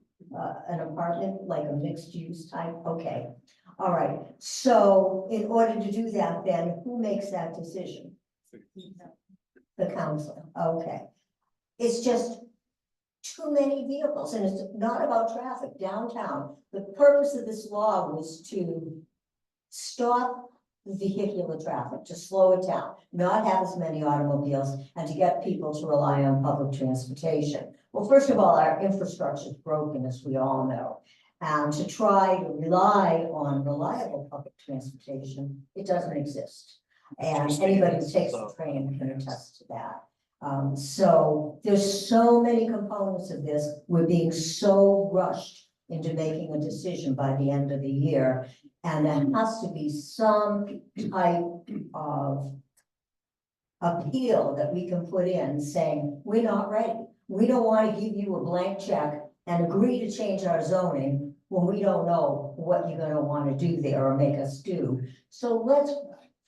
an apartment, like a mixed use type? Okay, all right. So in order to do that, then who makes that decision? The council. Okay. It's just too many vehicles, and it's not about traffic downtown. The purpose of this law was to stop vehicular traffic, to slow it down, not have as many automobiles, and to get people to rely on public transportation. Well, first of all, our infrastructure is broken, as we all know. And to try to rely on reliable public transportation, it doesn't exist. And anybody who takes the train can attest to that. So there's so many components of this. We're being so rushed into making a decision by the end of the year. And there has to be some type of appeal that we can put in saying, we're not ready. We don't want to give you a blank check and agree to change our zoning when we don't know what you're going to want to do there or make us do. So let's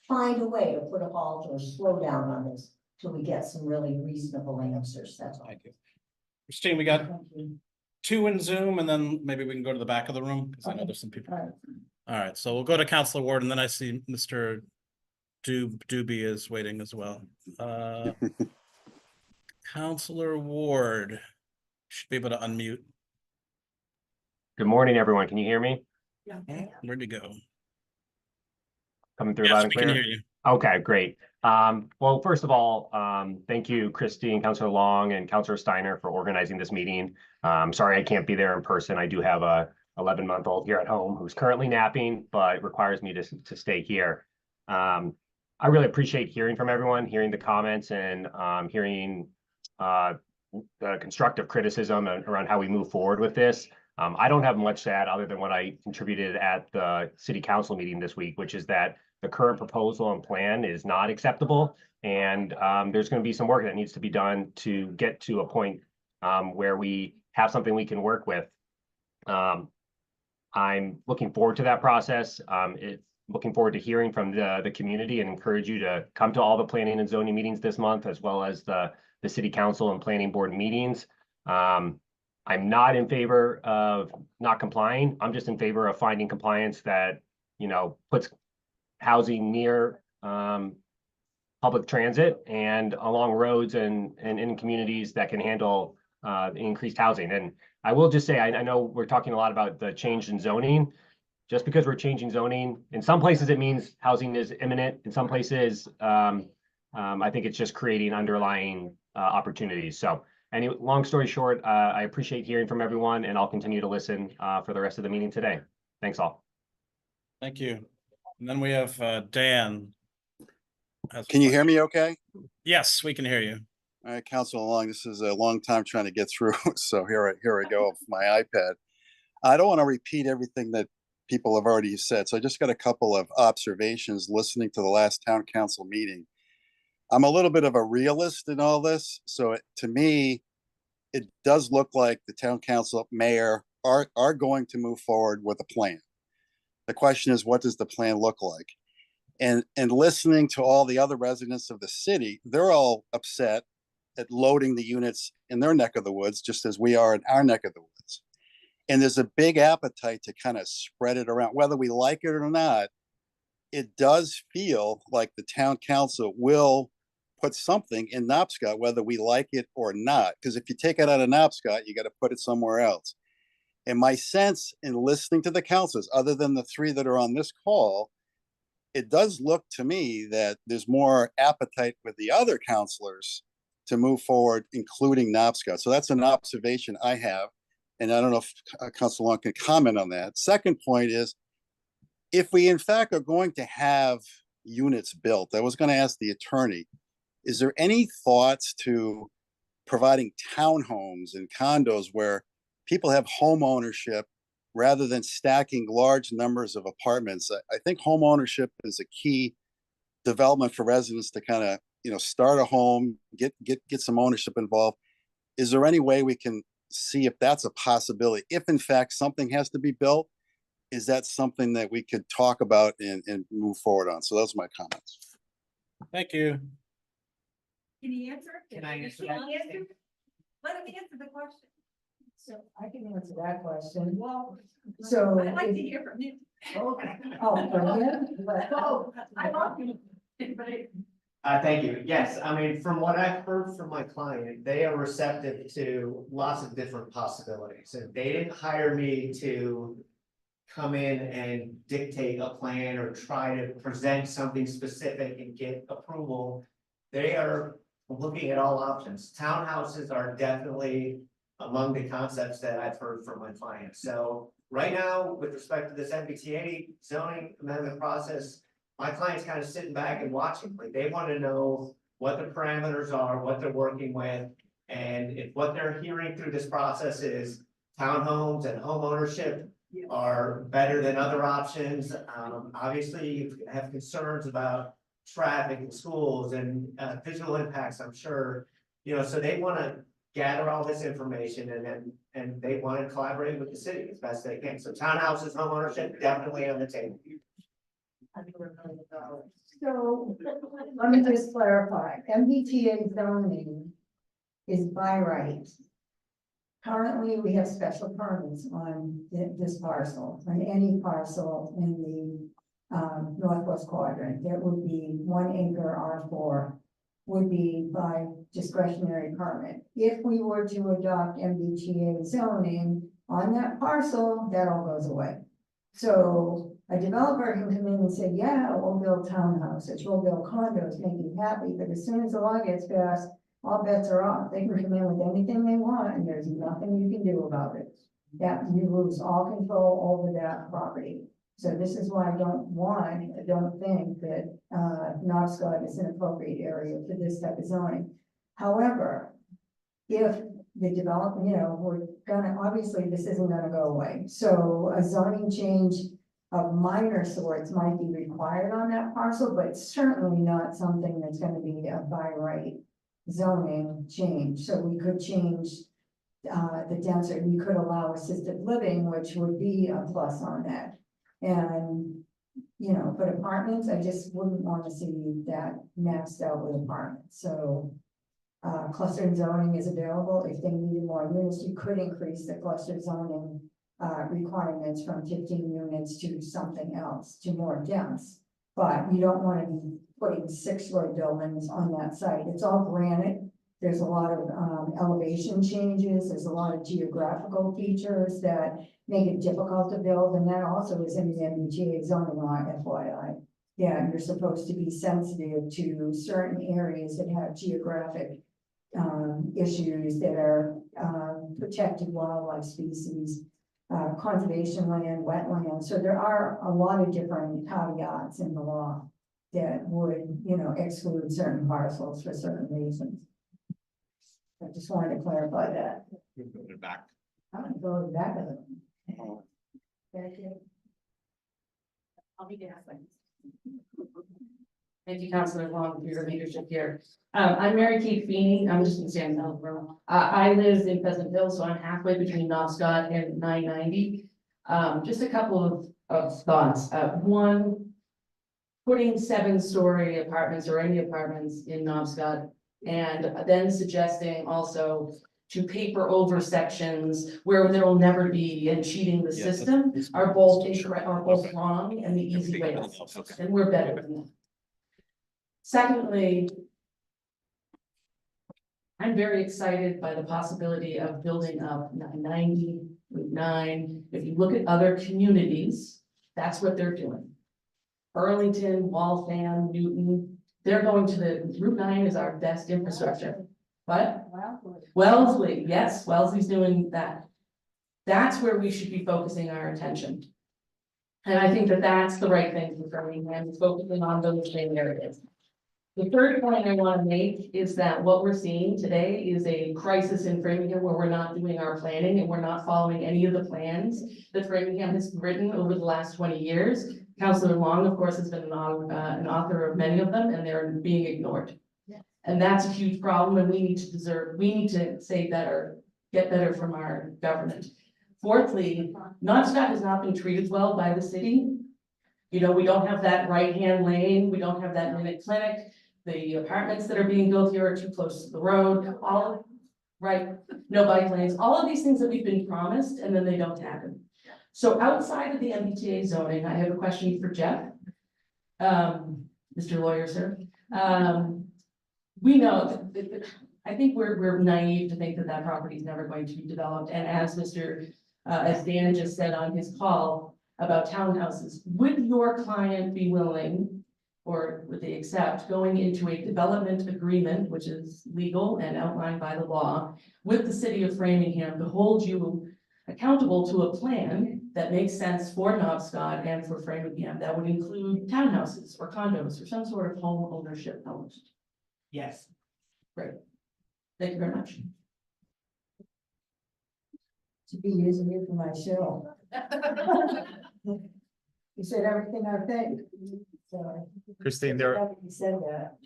find a way to put a halt or slow down on this till we get some really reasonable answers. That's all. Thank you. Christine, we got Thank you. 2 in Zoom, and then maybe we can go to the back of the room, because I know there's some people. All right, so we'll go to Councilor Ward, and then I see Mr. Doobie is waiting as well. Councilor Ward, should be able to unmute. Good morning, everyone. Can you hear me? Yeah. Where'd you go? Coming through Yes, loud and we can clear? hear you. Okay, great. Well, first of all, thank you, Christine, Councilor Long, and Councilor Steiner for organizing this meeting. Sorry I can't be there in person. I do have a 11-month-old here at home who's currently napping, but requires me to stay here. I really appreciate hearing from everyone, hearing the comments, and hearing the constructive criticism around how we move forward with this. I don't have much to add other than what I contributed at the city council meeting this week, which is that the current proposal and plan is not acceptable. And there's going to be some work that needs to be done to get to a point where we have something we can work with. I'm looking forward to that process. Looking forward to hearing from the community, and encourage you to come to all the planning and zoning meetings this month, as well as the city council and planning board meetings. I'm not in favor of not complying. I'm just in favor of finding compliance that, you know, puts housing near public transit and along roads and in communities that can handle increased housing. And I will just say, I know we're talking a lot about the change in zoning. Just because we're changing zoning, in some places it means housing is imminent. In some places, I think it's just creating underlying opportunities. So anyway, long story short, I appreciate hearing from everyone, and I'll continue to listen for the rest of the meeting today. Thanks all. Thank you. And then we have Dan. Can you hear me okay? Yes, we can hear you. All right, Councilor Long, this is a long time trying to get through. So here I go with my iPad. I don't want to repeat everything that people have already said. So I just got a couple of observations listening to the last town council meeting. I'm a little bit of a realist in all this. So to me, it does look like the town council, mayor are going to move forward with a plan. The question is, what does the plan look like? And listening to all the other residents of the city, they're all upset at loading the units in their neck of the woods, just as we are in our neck of the woods. And there's a big appetite to kind of spread it around, whether we like it or not. It does feel like the town council will put something in Nobscot, whether we like it or not. Because if you take it out of Nobscot, you got to put it somewhere else. And my sense in listening to the councils, other than the three that are on this call, it does look to me that there's more appetite with the other councilors to move forward, including Nobscot. So that's an observation I have. And I don't know if Councilor Long can comment on that. Second point is, if we in fact are going to have units built, I was going to ask the attorney, is there any thoughts to providing townhomes and condos where people have home ownership rather than stacking large numbers of apartments? I think home ownership is a key development for residents to kind of, start a home, get some ownership involved. Is there any way we can see if that's a possibility? If in fact something has to be built, is that something that we could talk about and move forward on? So those are my comments. Thank you. Can you answer? Can I answer that? Let him answer the question. So I can answer that question. Well, So. I'd like to hear from you. Okay. Oh, from him? But- Oh, I love you. But Thank you. Yes, I mean, from what I've heard from my client, they are receptive to lots of different possibilities. And they didn't hire me to come in and dictate a plan or try to present something specific and get approval. They are looking at all options. Townhouses are definitely among the concepts that I've heard from my clients. So right now, with respect to this MBTA zoning amendment process, my client's kind of sitting back and watching. Like, they want to know what the parameters are, what they're working with. And if what they're hearing through this process is townhomes and home ownership are better than other options. Obviously, you have concerns about traffic in schools and visual impacts, I'm sure. So they want to gather all this information and they want to collaborate with the city as best they can. So townhouses, home ownership, definitely on the table. So let me just clarify, MBTA zoning is by right. Currently, we have special permits on this parcel, on any parcel in the northwest quadrant. That would be 1 acre R4, would be by discretionary permit. If we were to adopt MBTA zoning on that parcel, that all goes away. So a developer can come in and say, yeah, we'll build townhouses, we'll build condos, make you happy, but as soon as the law gets passed, all bets are off. They can come in with anything they want and there's nothing you can do about it. That you lose all control over that property. So this is why I don't think that Nobscot is an appropriate area for this type of zoning. However, if the development, obviously this isn't gonna go away. So a zoning change of minor sorts might be required on that parcel, but certainly not something that's gonna be a by right zoning change. So we could change the density, we could allow assisted living, which would be a plus on that. And, but apartments, I just wouldn't want to see that maxed out with apartments. So clustered zoning is available. If they needed more units, you could increase the clustered zoning requirements from 15 units to something else, to more dense. But you don't want to be putting 6-story buildings on that site. It's all granite. There's a lot of elevation changes. There's a lot of geographical features that make it difficult to build. And that also is in the MBTA zoning law, FYI. Yeah, you're supposed to be sensitive to certain areas that have geographic issues that are protected wildlife species, conservation land, wetlands. So there are a lot of different caveats in the law that would, exclude certain parcels for certain reasons. I just wanted to clarify that. Back. I'm gonna go back of it. Thank you. I'll be dancing. Thank you, Councilor Long, for your leadership here. I'm Mary Kate Feeney. I'm just gonna stand down the room. I live in Pheasant Hill, so I'm halfway between Nobscot and 990. Just a couple of thoughts. One, putting 7-story apartments or any apartments in Nobscot, and then suggesting also to paper over sections where there will never be and cheating the system are both wrong and the easy way. And we're better than that. Secondly, I'm very excited by the possibility of building up 990, Route 9. If you look at other communities, that's what they're doing. Burlington, Waltham, Newton, they're going to the Route 9 is our best infrastructure. What? Wellesley, yes, Wellesley's doing that. That's where we should be focusing our attention. And I think that that's the right thing for Framingham, is focusing on those same areas. The third point I want to make is that what we're seeing today is a crisis in Framingham where we're not doing our planning and we're not following any of the plans that Framingham has written over the last 20 years. Councilor Long, of course, has been an author of many of them, and they're being ignored. And that's a huge problem, and we need to say better, get better from our government. Fourthly, Nobscot has not been treated well by the city. You know, we don't have that right-hand lane, we don't have that minute clinic. The apartments that are being built here are too close to the road, no bike lanes, all of these things that we've been promised, and then they don't happen. So outside of the MBTA zoning, I have a question for Jeff. Mr. Lawyer, sir. We know that I think we're naive to think that that property is never going to be developed. And as as Dan just said on his call about townhouses, would your client be willing, or would they accept going into a development agreement, which is legal and outlined by the law, with the city of Framingham to hold you accountable to a plan that makes sense for Nobscot and for Framingham that would include townhouses or condos or some sort of home ownership almost? Yes. Great. Thank you very much. To be using you for my show. You said everything I think. So. Christine, You said that.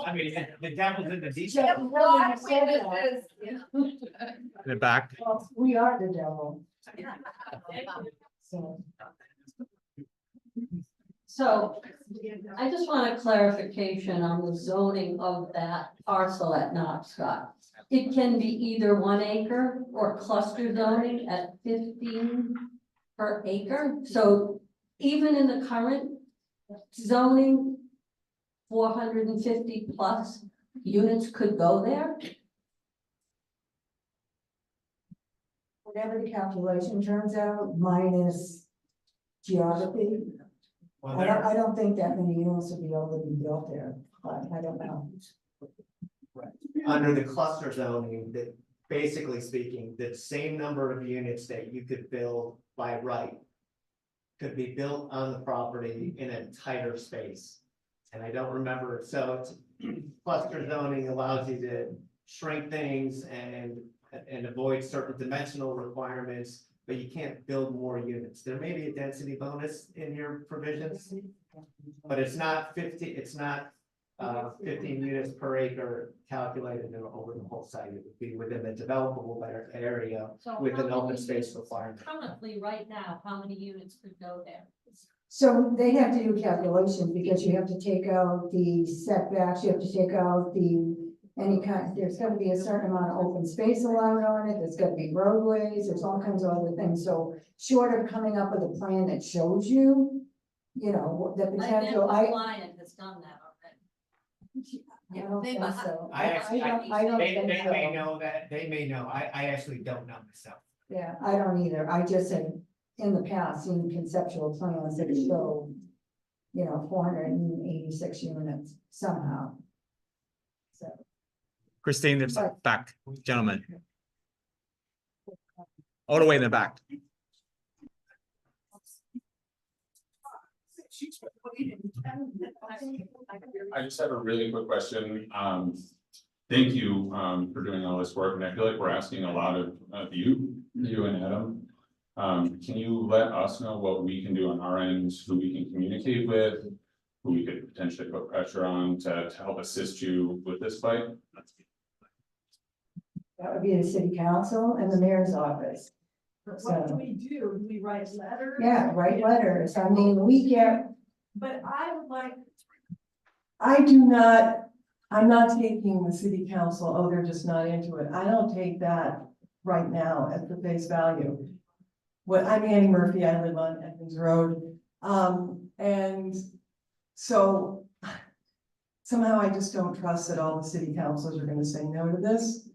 I mean, the devil's in the Yeah, detail. no, you said that. in the back. Well, we are the devil. So. So I just want a clarification on the zoning of that parcel at Nobscot. It can be either 1 acre or cluster zoning at 15 per acre. So even in the current zoning, 450 plus units could go there. Whatever the calculation turns out, minus geography. Well, I don't think that many units will be able to be built there, but I don't know. under the cluster zoning, that basically speaking, the same number of units that you could build by right could be built on the property in a tighter space. And I don't remember, so cluster zoning allows you to shrink things and avoid certain dimensional requirements, but you can't build more units. There may be a density bonus in your provisions, but it's not 15 units per acre calculated over the whole site. It would be within the developable area with an open space requirement. Currently, right now, how many units could go there? So they have to do calculations because you have to take out the setbacks, you have to take out there's gotta be a certain amount of open space allowed on it, there's gotta be roadways, there's all kinds of other things. So short of coming up with a plan that shows you, the potential, My client has done that already. I don't think so. I don't they think may so. know that, they may know, I actually don't know myself. Yeah, I don't either. I just said, in the past, seen conceptual plans that show, 486 units somehow. So. Christine, there's a back, gentleman. All the way in the back. I just have a really quick question. Thank you for doing all this work, and I feel like we're asking a lot of you and Adam. Can you let us know what we can do on our end, who we can communicate with? who we could potentially put pressure on to help assist you with this fight? That would be the city council and the mayor's office. What do we do? Do we write letters? Yeah, write letters. I mean, we get, But I would like, I'm not taking the city council, oh, they're just not into it. I don't take that right now at the face value. I'm Annie Murphy, I live on Evans Road. And so somehow I just don't trust that all the city councilors are gonna say no to this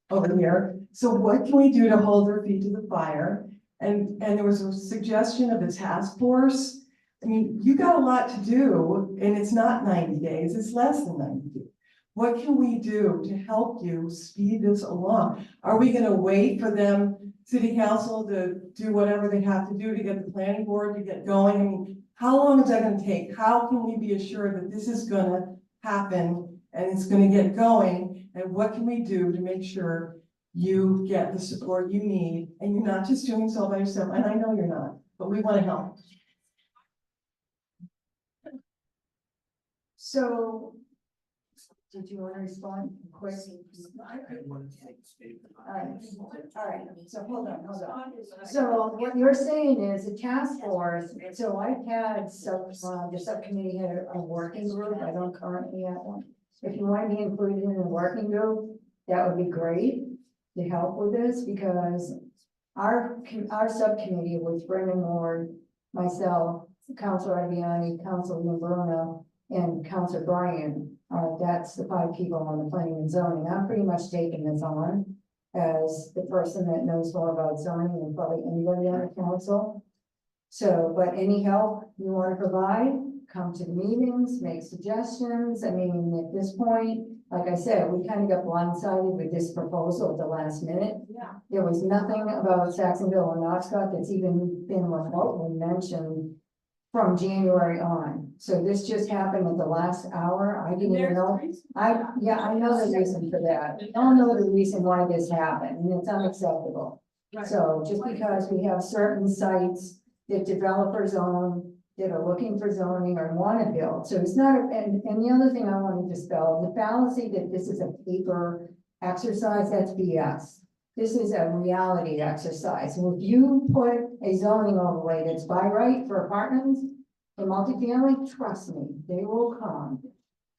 over here. So what can we do to hold their feet to the fire? And there was a suggestion of a task force. I mean, you got a lot to do, and it's not 90 days, it's less than 90 days. What can we do to help you speed this along? Are we gonna wait for them, city council, to do whatever they have to do to get the planning board to get going? I mean, how long is that gonna take? How can we be assured that this is gonna happen and it's gonna get going? And what can we do to make sure you get the support you need and you're not just doing this all by yourself? And I know you're not, but we wanna help. so. Did you want to respond quick? All right, so hold on. So what you're saying is a task force, so I've had the subcommittee had a working group, I don't currently have one. If you want to be included in the working group, that would be great to help with this, because our subcommittee was Brendan Ward, myself, Councilor Ibiani, Councilor Bruno, and Councilor Bryan. That's the 5 people on the planning and zoning. I'm pretty much taking this on as the person that knows more about zoning than probably anybody on the council. So, but any help you want to provide, come to the meetings, make suggestions. I mean, at this point, like I said, we kind of got blindsided with this proposal at the last minute. yeah, There was nothing about Saxonville and Nobscot that's even been remotely mentioned from January on. So this just happened at the last hour. I didn't even know. I know the reason for that. I don't know the reason why this happened, and it's unacceptable. So just because we have certain sites that developers own that are looking for zoning or want to build. So it's not, and the other thing I want to dispel, the fallacy that this is a paper exercise, that's BS. This is a reality exercise. And if you put a zoning overlay that's by right for apartments, for multifamily, trust me, they will come.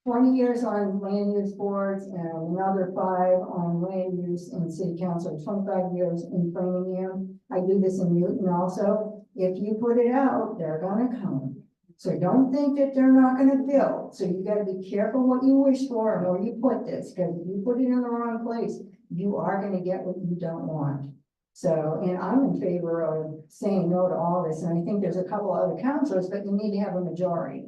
20 years on land use boards and another 5 on land use in city council, 25 years in Framingham. I do this in Newton also. If you put it out, they're gonna come. So don't think that they're not gonna build. So you gotta be careful what you wish for and where you put this, because if you put it in the wrong place, you are gonna get what you don't want. So, and I'm in favor of saying no to all this, and I think there's a couple other councilors, but you need to have a majority.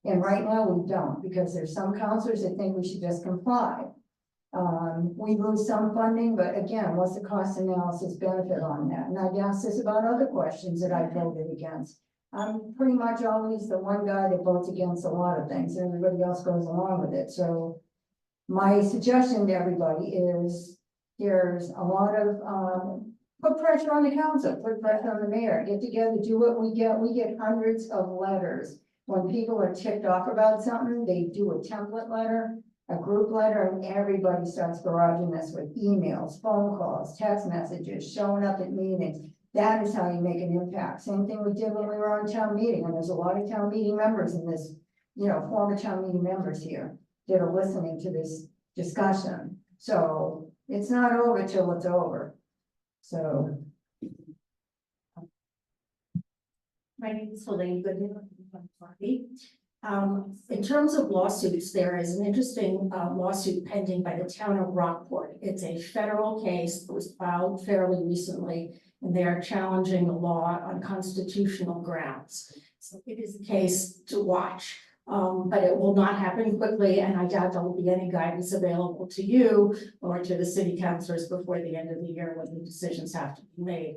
And right now we don't, because there's some councilors that think we should just comply. We lose some funding, but again, what's the cost analysis benefit on that? And I've asked this about other questions that I voted against. I'm pretty much always the one guy that votes against a lot of things, and everybody else goes along with it. So my suggestion to everybody is there's a lot of, put pressure on the council, put pressure on the mayor, get together, do what we get. We get hundreds of letters. When people are ticked off about something, they do a template letter, a group letter, and everybody starts barraging us with emails, phone calls, text messages, showing up at meetings. That is how you make an impact. Same thing we did when we were on town meeting, and there's a lot of town meeting members in this, former town meeting members here that are listening to this discussion. So it's not over till it's over. So. My name is Elaine Goodman. In terms of lawsuits, there is an interesting lawsuit pending by the town of Rockport. It's a federal case that was filed fairly recently, and they are challenging the law on constitutional grounds. So it is a case to watch, but it will not happen quickly, and I doubt there will be any guidance available to you or to the city councilors before the end of the year when the decisions have to be made.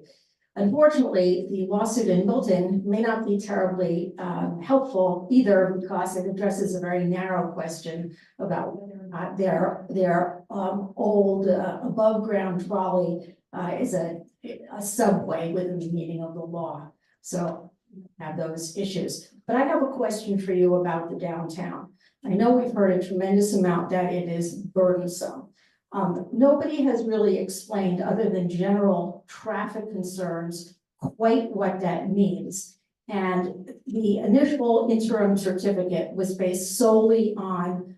Unfortunately, the lawsuit in Milton may not be terribly helpful either, because it addresses a very narrow question about whether or not their old above ground trolley is a subway within the meaning of the law. So have those issues. But I have a question for you about the downtown. I know we've heard a tremendous amount that it is burdensome. Nobody has really explained, other than general traffic concerns, quite what that means. And the initial interim certificate was based solely on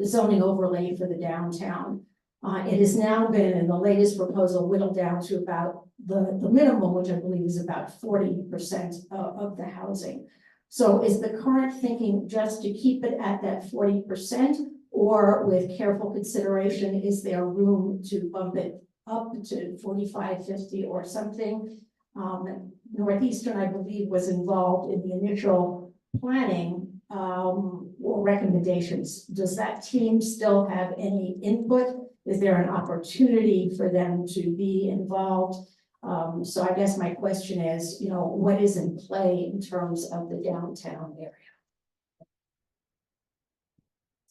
zoning overlay for the downtown. It has now been, in the latest proposal, whittled down to about the minimum, which I believe is about 40% of the housing. So is the current thinking just to keep it at that 40%, or with careful consideration, is there room to bump it up to 45, 50 or something? Northeastern, I believe, was involved in the initial planning or recommendations. Does that team still have any input? Is there an opportunity for them to be involved? So I guess my question is, what is in play in terms of the downtown area?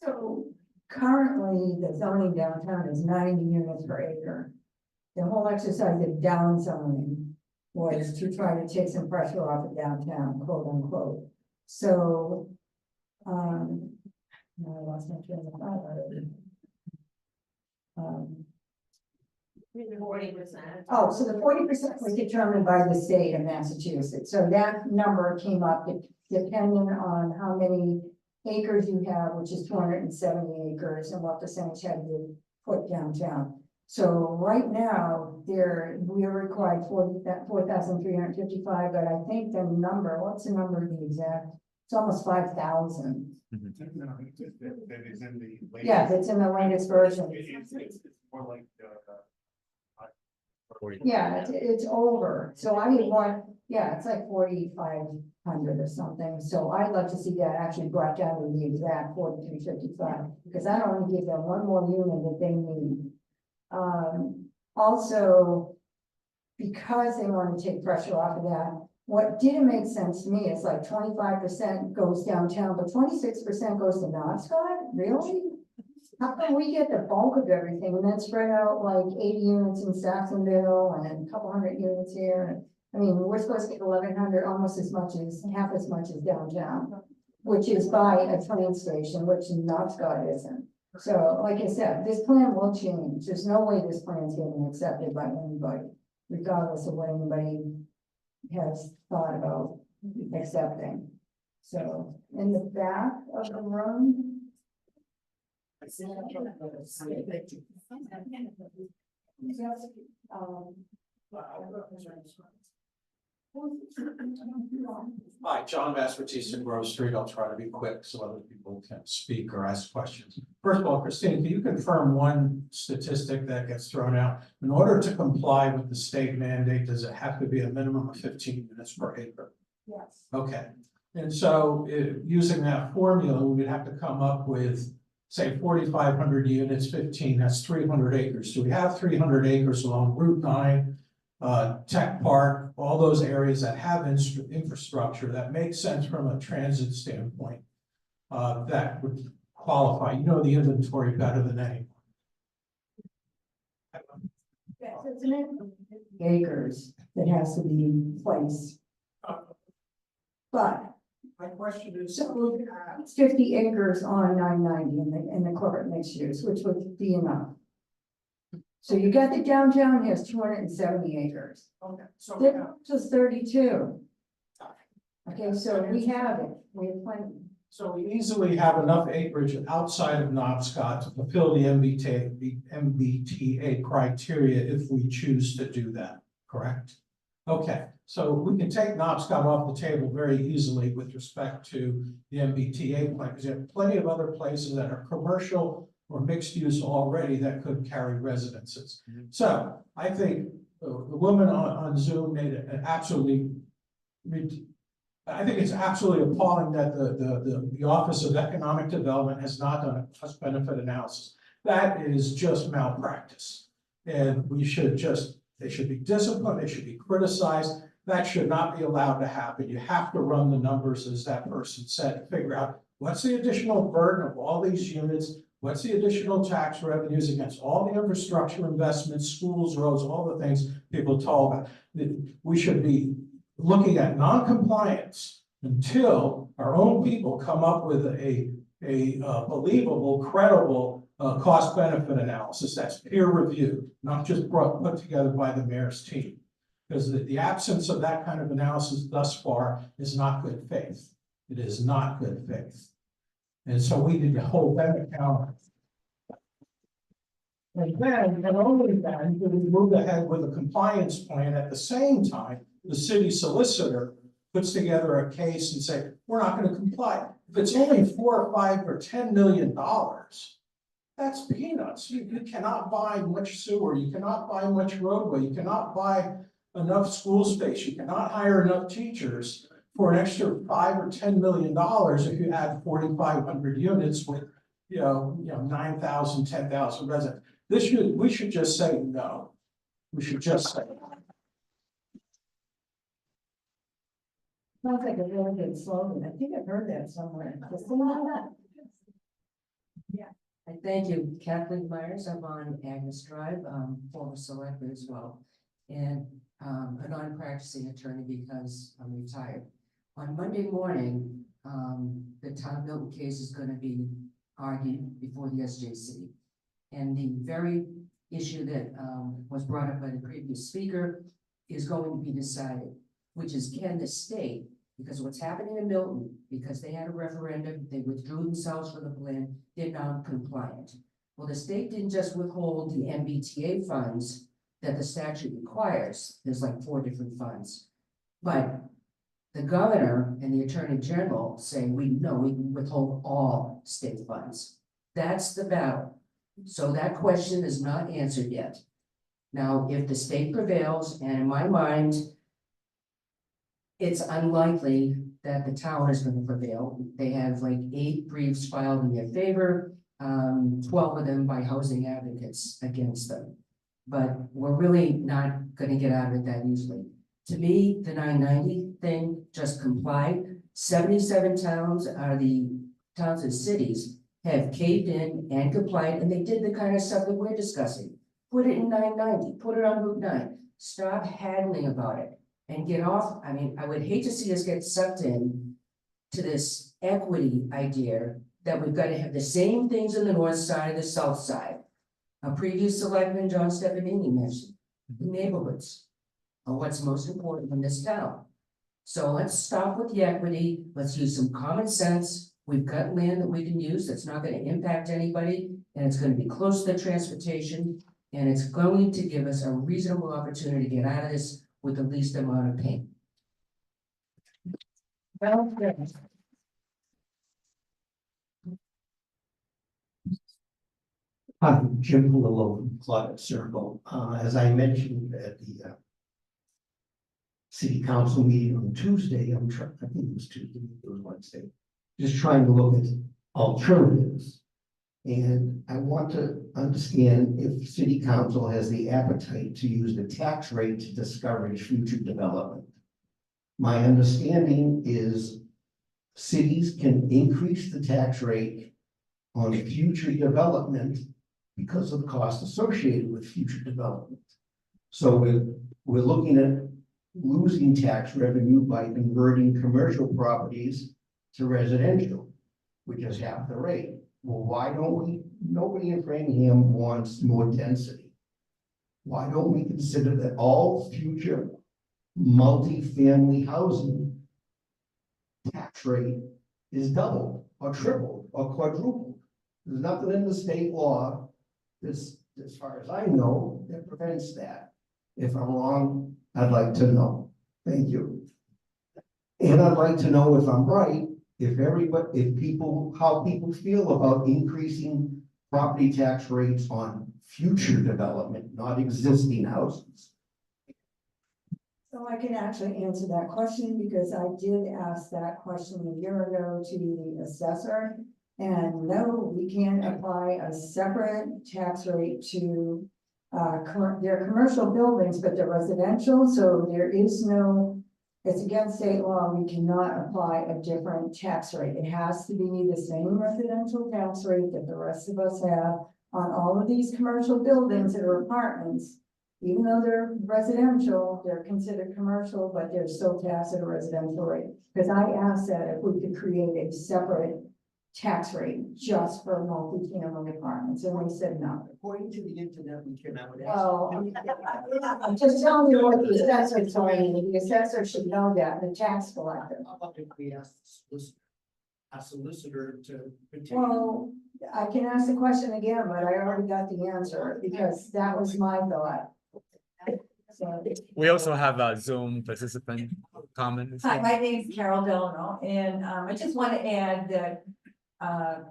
So currently, the zoning downtown is 90 units per acre. The whole exercise of downzoning was to try to take some pressure off of downtown, quote unquote. So, no, I lost my train of thought already. 40%. Oh, so the 40% was determined by the state of Massachusetts. So that number came up depending on how many acres you have, which is 270 acres, and what percentage had to put downtown. So right now, we are required 4,355, but I think the number, what's the number to be exact? It's almost 5,000. That is in the. Yeah, it's in the latest version. It's more like, Yeah, it's over. So I mean, it's like 4,500 or something. So I'd love to see that actually brought down to the exact 4,355, because I don't want to give them one more unit that they need. Also, because they want to take pressure off of that, what didn't make sense to me is like 25% goes downtown, but 26% goes to Nobscot? Really? How come we get the bulk of everything and then spread out like 80 units in Saxonville and a couple hundred units here? I mean, we're supposed to get 1,100, almost as much as, half as much as downtown, which is by a train station, which Nobscot isn't. So like I said, this plan will change. There's no way this plan is getting accepted by anybody, regardless of what anybody has thought about accepting. So in the back of the room. Hi, John Vasquez, Grove Street. I'll try to be quick so other people can speak or ask questions. First of all, Christine, can you confirm one statistic that gets thrown out? In order to comply with the state mandate, does it have to be a minimum of 15 units per acre? Yes. Okay, and so using that formula, we would have to come up with, say, 4,500 units, 15, that's 300 acres. So we have 300 acres along Route 9, Tech Park, all those areas that have infrastructure that makes sense from a transit standpoint, that would qualify. You know the inventory better than anyone. Yeah, so it's an acres that has to be placed. But my question is, so it's 50 acres on 990 in the corporate mixed use, which would be enough. So you got the downtown has 270 acres. Okay, so just 32. Okay, so we have it. We have plenty. So we easily have enough acreage outside of Nobscot to fulfill the MBTA criteria if we choose to do that, correct? Okay, so we can take Nobscot off the table very easily with respect to the MBTA plan, because you have plenty of other places that are commercial or mixed use already that could carry residences. So I think the woman on Zoom made an absolutely, I think it's absolutely appalling that the Office of Economic Development has not done a cost benefit analysis. That is just malpractice. And we should just, they should be disciplined, they should be criticized. That should not be allowed to happen. You have to run the numbers, as that person said, to figure out what's the additional burden of all these units, what's the additional tax revenues against all the infrastructure investments, schools, roads, all the things people talk about. We should be looking at non-compliance until our own people come up with a believable, credible cost benefit analysis that's peer reviewed, not just put together by the mayor's team. Because the absence of that kind of analysis thus far is not good faith. It is not good faith. And so we need to hold them accountable. And then, and only then, do we move ahead with a compliance plan. At the same time, the city solicitor puts together a case and say, we're not going to comply. If it's only $4 or $5 or $10 million, that's peanuts. You cannot buy much sewer, you cannot buy much roadway, you cannot buy enough school space, you cannot hire enough teachers for an extra $5 or $10 million if you add 4,500 units with 9,000, 10,000 residents. We should just say no. We should just say no. Sounds like a really good slogan. I think I've heard that somewhere. Yeah. Thank you. Kathleen Myers, I'm on Agnes Drive, former selectman as well. And a non-practicing attorney because I'm retired. On Monday morning, the Town Milton case is going to be argued before the SJC. And the very issue that was brought up by the previous speaker is going to be decided, which is can the state, because what's happening in Milton, because they had a referendum, they withdrew themselves from the plan, they're now compliant. Well, the state didn't just withhold the MBTA funds that the statute requires. There's like 4 different funds. But the governor and the attorney general say, we can withhold all state funds. That's the battle. So that question is not answered yet. Now, if the state prevails, and in my mind, it's unlikely that the town is going to prevail. They have like 8 briefs filed in their favor, 12 of them by housing advocates against them. But we're really not going to get out of it that easily. To me, the 990 thing, just comply. 77 towns are the towns and cities have caved in and complied, and they did the kind of stuff that we're discussing. Put it in 990, put it on Route 9. Stop haggling about it and get off. I mean, I would hate to see us get sucked in to this equity idea that we've got to have the same things in the north side, the south side. A previous selectman, John Stefanini, mentioned the neighborhoods are what's most important in this town. So let's stop with the equity. Let's use some common sense. We've got land that we can use that's not going to impact anybody, and it's going to be close to the transportation, and it's going to give us a reasonable opportunity to get out of this with the least amount of pain. Well, I'm Jim Lillo from Closet Circle. As I mentioned at the city council meeting on Tuesday, I think it was Tuesday, it was Wednesday, just trying to look at alternatives. And I want to understand if city council has the appetite to use the tax rate to discourage future development. My understanding is cities can increase the tax rate on future development because of the cost associated with future development. So we're looking at losing tax revenue by converting commercial properties to residential, which is half the rate. Well, why don't we, nobody in Framingham wants more density. Why don't we consider that all future multi-family housing tax rate is doubled or tripled or quadrupled? There's nothing in the state law, as far as I know, that prevents that. If I'm wrong, I'd like to know. Thank you. And I'd like to know if I'm right, how people feel about increasing property tax rates on future development, not existing houses. So I can actually answer that question because I did ask that question a year ago to the assessor. And no, we can't apply a separate tax rate to their commercial buildings, but they're residential. So there is no, it's against state law. We cannot apply a different tax rate. It has to be the same residential tax rate that the rest of us have on all of these commercial buildings that are apartments. Even though they're residential, they're considered commercial, but they're still taxed at a residential rate. Because I asked that if we could create a separate tax rate just for multi-family apartments, and we said no. According to the internet, we came out with. Well, I'm just telling you what the assessor told me, the assessor should know that, the tax collector. How about if we ask a solicitor to continue? Well, I can ask the question again, but I already got the answer, because that was my thought. So, We also have a Zoom participant comment. Hi, my name is Carol Delano, and I just want to add that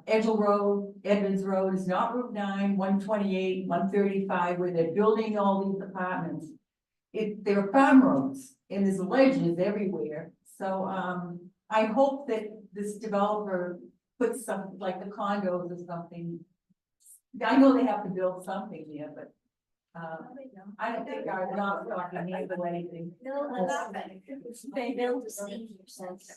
Edgel Road, Edmonds Road is not Route 9, 128, 135, where they're building all these apartments. They're farm roads, and there's ledges everywhere. So I hope that this developer puts some, like the condos or something. I know they have to build something here, but I don't think our Nobscot can handle anything. They build the senior center.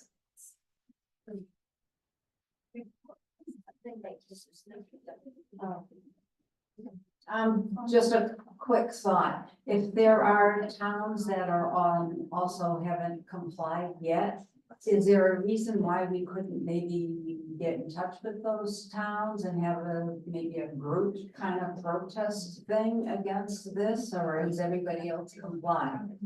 Just a quick thought, if there are towns that are on, also haven't complied yet, is there a reason why we couldn't maybe get in touch with those towns and have maybe a group kind of protest thing against this, or is everybody else complying?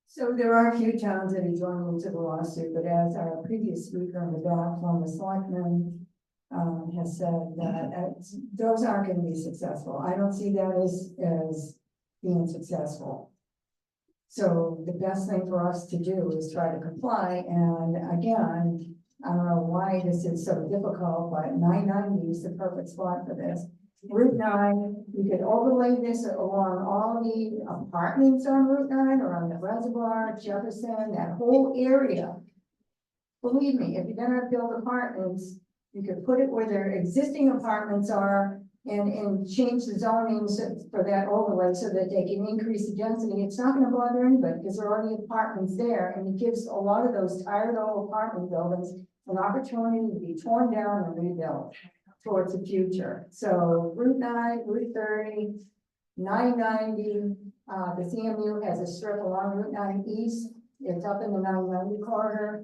So there are a few towns that are joining into the lawsuit, but as our previous speaker in the back, former selectman, has said that those aren't going to be successful. I don't see that as being successful. So the best thing for us to do is try to comply. And again, I don't know why this is so difficult, but 990 is the perfect spot for this. Route 9, you could overlay this along all the apartments on Route 9 or on the Reservoir, Jefferson, that whole area. Believe me, if you're gonna build apartments, you could put it where their existing apartments are and change the zoning for that overlay so that they can increase the density. It's not gonna bother anybody because there are already apartments there, and it gives a lot of those tired old apartment buildings an opportunity to be torn down and rebuilt towards the future. So Route 9, Route 30, 990, the CMU has a strip along Route 9 East. It's up in the 990 corridor.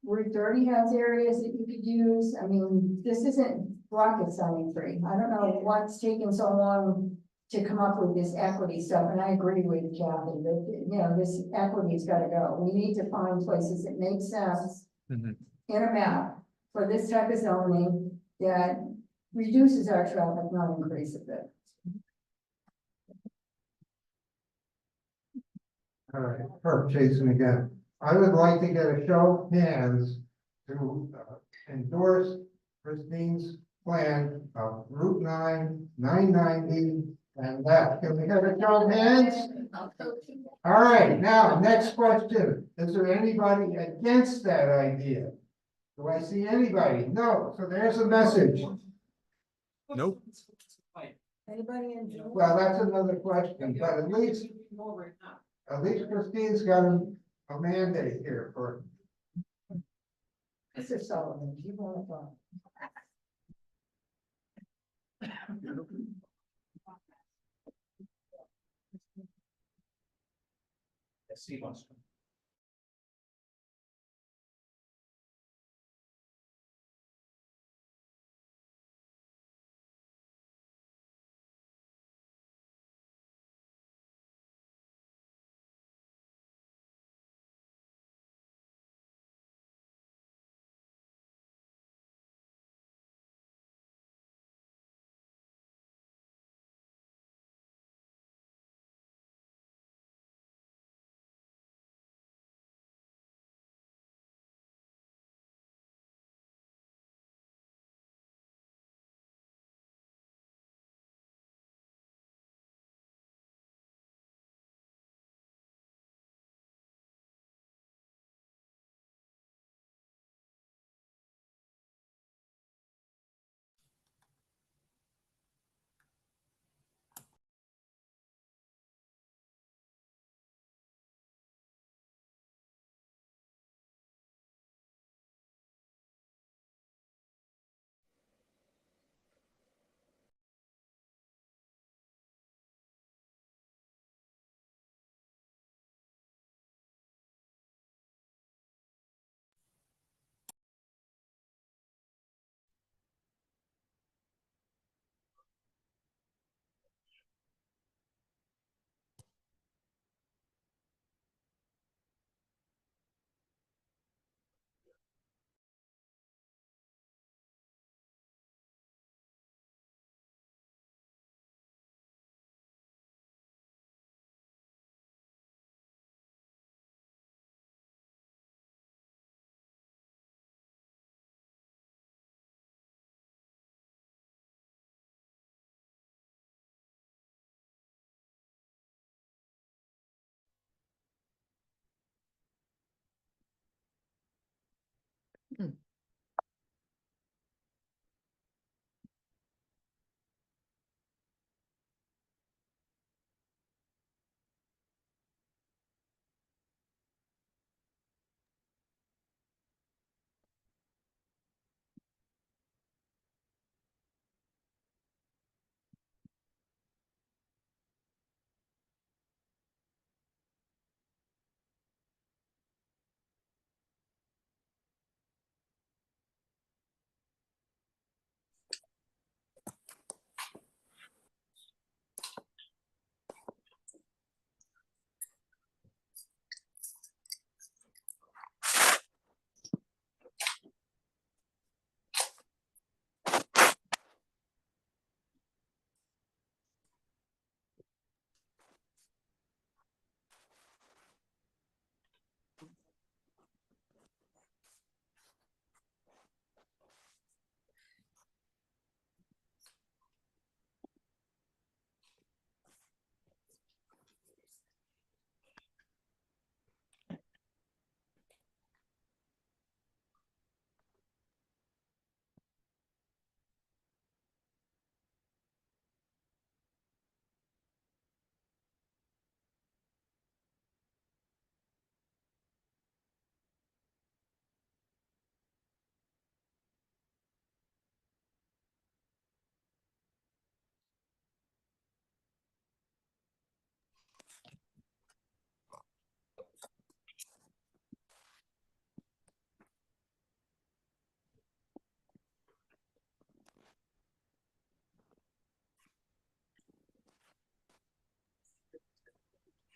Route 30 has areas that you could use. I mean, this isn't rocket science free. I don't know what's taken so long to come up with this equity stuff, and I agree with Kathy that, you know, this equity's gotta go. We need to find places that make sense in a map for this type of zoning that reduces our traffic, not increases it. All right, Herb Jason again. I would like to get a show of hands to endorse Christine's plan of Route 9, 990, and that. Can we get a show of hands? All right, now, next question. Is there anybody against that idea? Do I see anybody? No, so there's a message. Nope. Anybody in? Well, that's another question, but at least Christine's got a mandate here for. Mr. Sullivan, you want to talk? Yes, he wants to.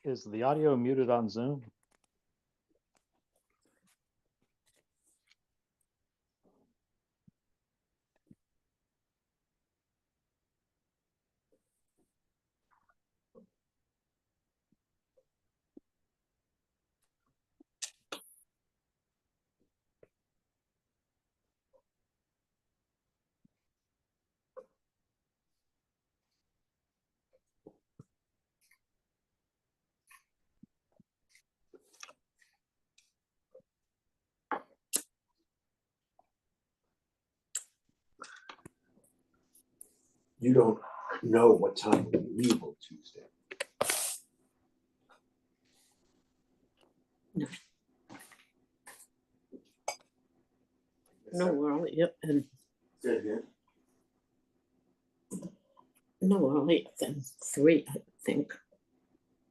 Is the audio muted on Zoom? You don't know what time we leave on Tuesday. No, well, yep, and Say again? no earlier than 3, I think.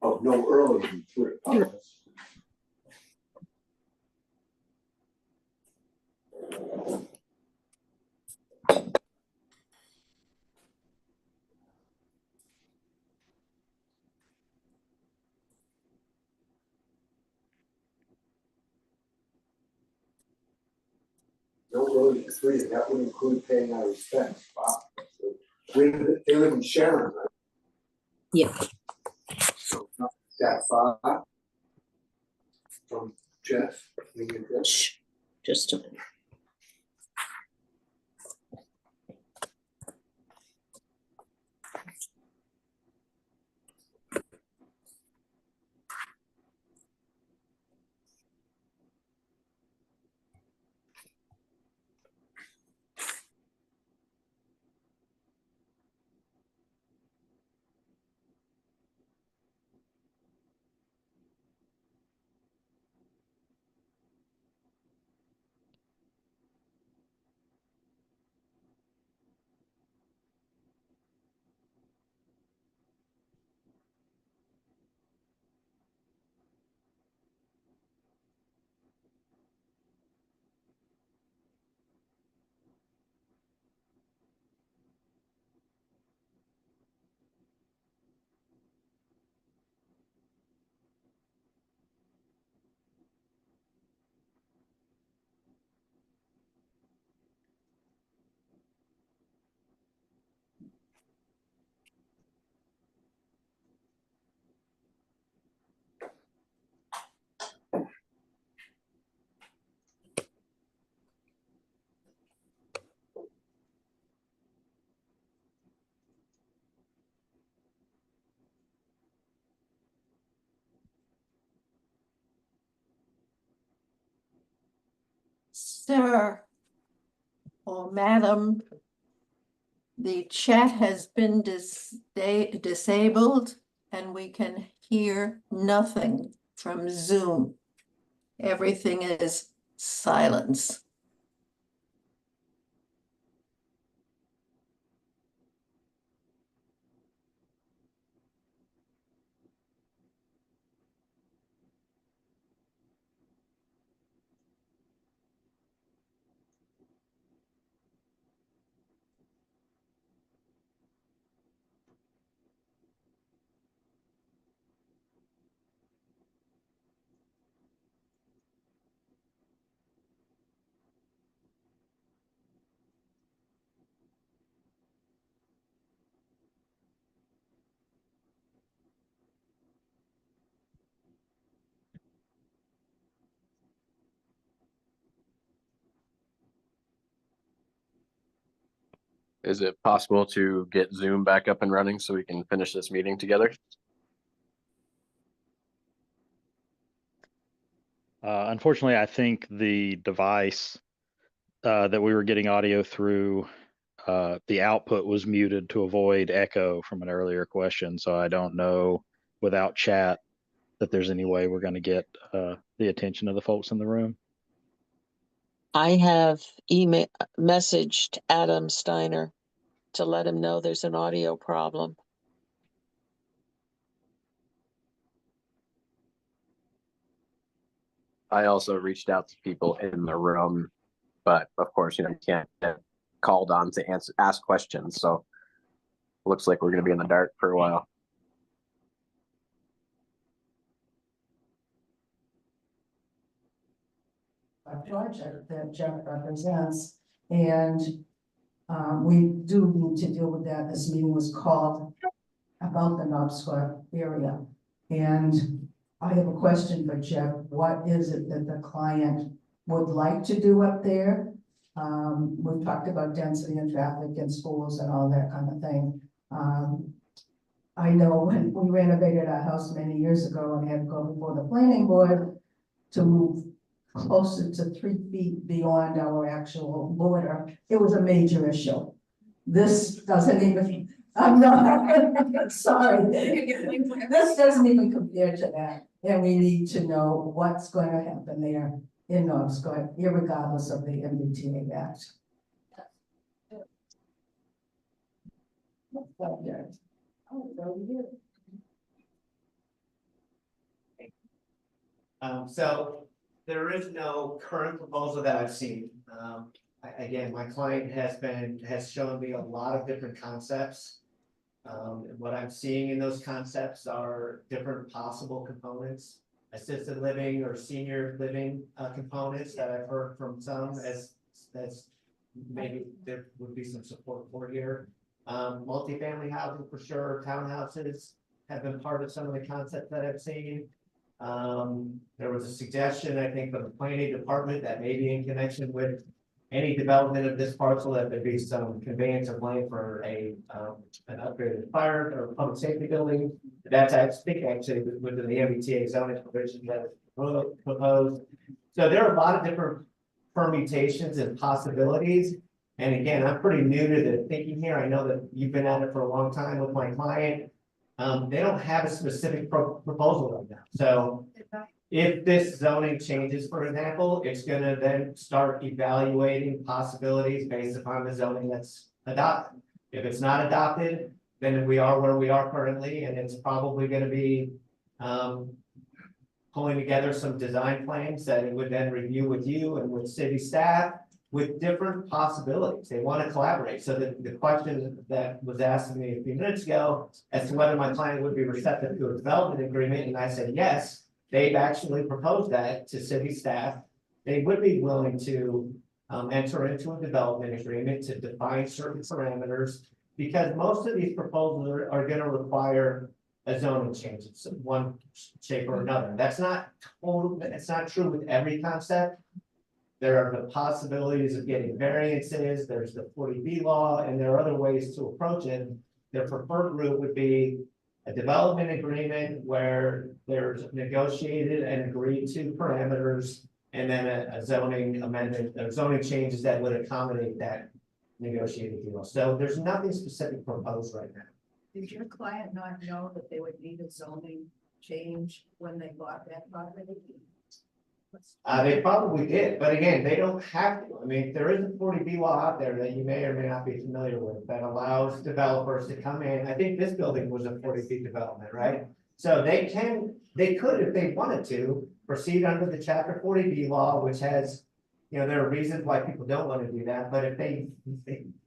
Oh, no, earlier than 3. Yeah. No earlier than 3, and that would include paying our expense. Wow. So they live in Sharon, right? Yeah. So not that far from Jeff. Shh, just a minute. Sir or madam, the chat has been disabled and we can hear nothing from Zoom. Everything is silence. Is it possible to get Zoom back up and running so we can finish this meeting together? Unfortunately, I think the device that we were getting audio through, the output was muted to avoid echo from an earlier question. So I don't know without chat that there's any way we're going to get the attention of the folks in the room. I have messaged Adam Steiner to let him know there's an audio problem. I also reached out to people in the room, but of course, you can't get called on to ask questions. So looks like we're going to be in the dark for a while. project that Jeff represents. And we do need to deal with that. This meeting was called about the Nobscot area. And I have a question for Jeff. What is it that the client would like to do up there? We've talked about density and traffic and schools and all that kind of thing. I know when we renovated our house many years ago and had to go before the planning board to move closer to 3 feet beyond our actual border, it was a major issue. This doesn't even, I'm not, sorry. This doesn't even compare to that. And we need to know what's going to happen there in Nobscot, irregardless of the MBTA Act. So there is no current proposal that I've seen. Again, my client has shown me a lot of different concepts. And what I'm seeing in those concepts are different possible components, assisted living or senior living components that I've heard from some as maybe there would be some support for here. Multifamily housing for sure, townhouses have been part of some of the concepts that I've seen. There was a suggestion, I think, from the planning department that maybe in connection with any development of this parcel, that there be some conveyance of land for an upgraded fire or public safety building. That's, I think, actually within the MBTA zoning provision that is proposed. So there are a lot of different permutations and possibilities. And again, I'm pretty new to the thinking here. I know that you've been at it for a long time with my client. They don't have a specific proposal right now. So if this zoning changes, for example, it's gonna then start evaluating possibilities based upon the zoning that's adopted. If it's not adopted, then we are where we are currently, and it's probably gonna be pulling together some design plans that it would then review with you and with city staff with different possibilities. They want to collaborate. So the question that was asked of me a few minutes ago as to whether my client would be receptive to a development agreement, and I said yes. They've actually proposed that to city staff. They would be willing to enter into a development agreement to define certain parameters, because most of these proposals are going to require a zoning change in one shape or another. That's not total, it's not true with every concept. There are the possibilities of getting variances, there's the 40B law, and there are other ways to approach it. Their preferred route would be a development agreement where there's negotiated and agreed to parameters, and then a zoning amendment, or zoning changes that would accommodate that negotiated deal. So there's nothing specific proposed right now. Did your client not know that they would need a zoning change when they bought that property? They probably did, but again, they don't have to. I mean, there is a 40B law out there that you may or may not be familiar with that allows developers to come in. I think this building was a 40B development, right? So they could, if they wanted to, proceed under the chapter 40B law, which has, you know, there are reasons why people don't want to do that, but if they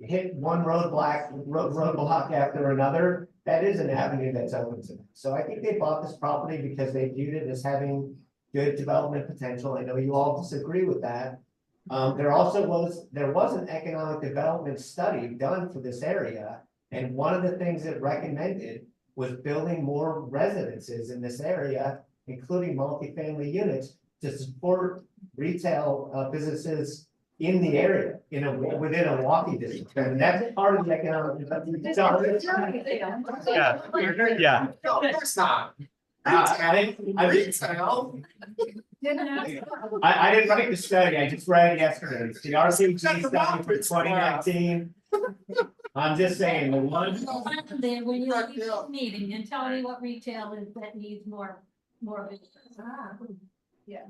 hit one roadblock after another, that is an avenue that's open to them. So I think they bought this property because they viewed it as having good development potential. I know you all disagree with that. There was an economic development study done for this area, and one of the things it recommended was building more residences in this area, including multifamily units, to support retail businesses in the area, within a walking distance, and that's part of the economic development. Yeah. No, it's not. I didn't write the study, I just read it yesterday. It's the RCG study for 2019. I'm just saying, the one. Then when you leave this meeting and tell me what retail is that needs more of it. Yeah.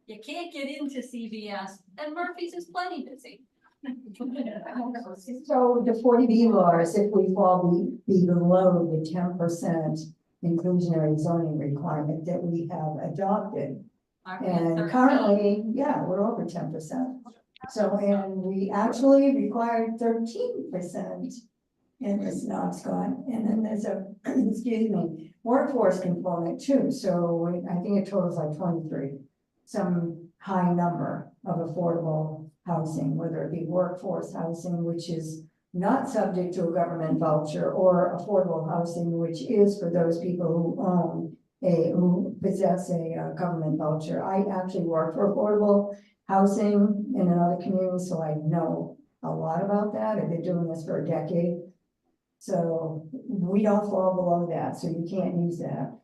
You can't get into CVS, and Murphy's is plenty busy. So the 40B laws, if we fall below the 10% inclusionary zoning requirement that we have adopted. And currently, yeah, we're over 10%. So, and we actually required 13% in this Nobscot, and then there's a, excuse me, workforce component too. So I think it totals like 23. some high number of affordable housing, whether it be workforce housing, which is not subject to a government voucher, or affordable housing, which is for those people who possess a government voucher. I actually work for affordable housing in another community, so I know a lot about that. I've been doing this for a decade. So we don't fall below that, so you can't use that.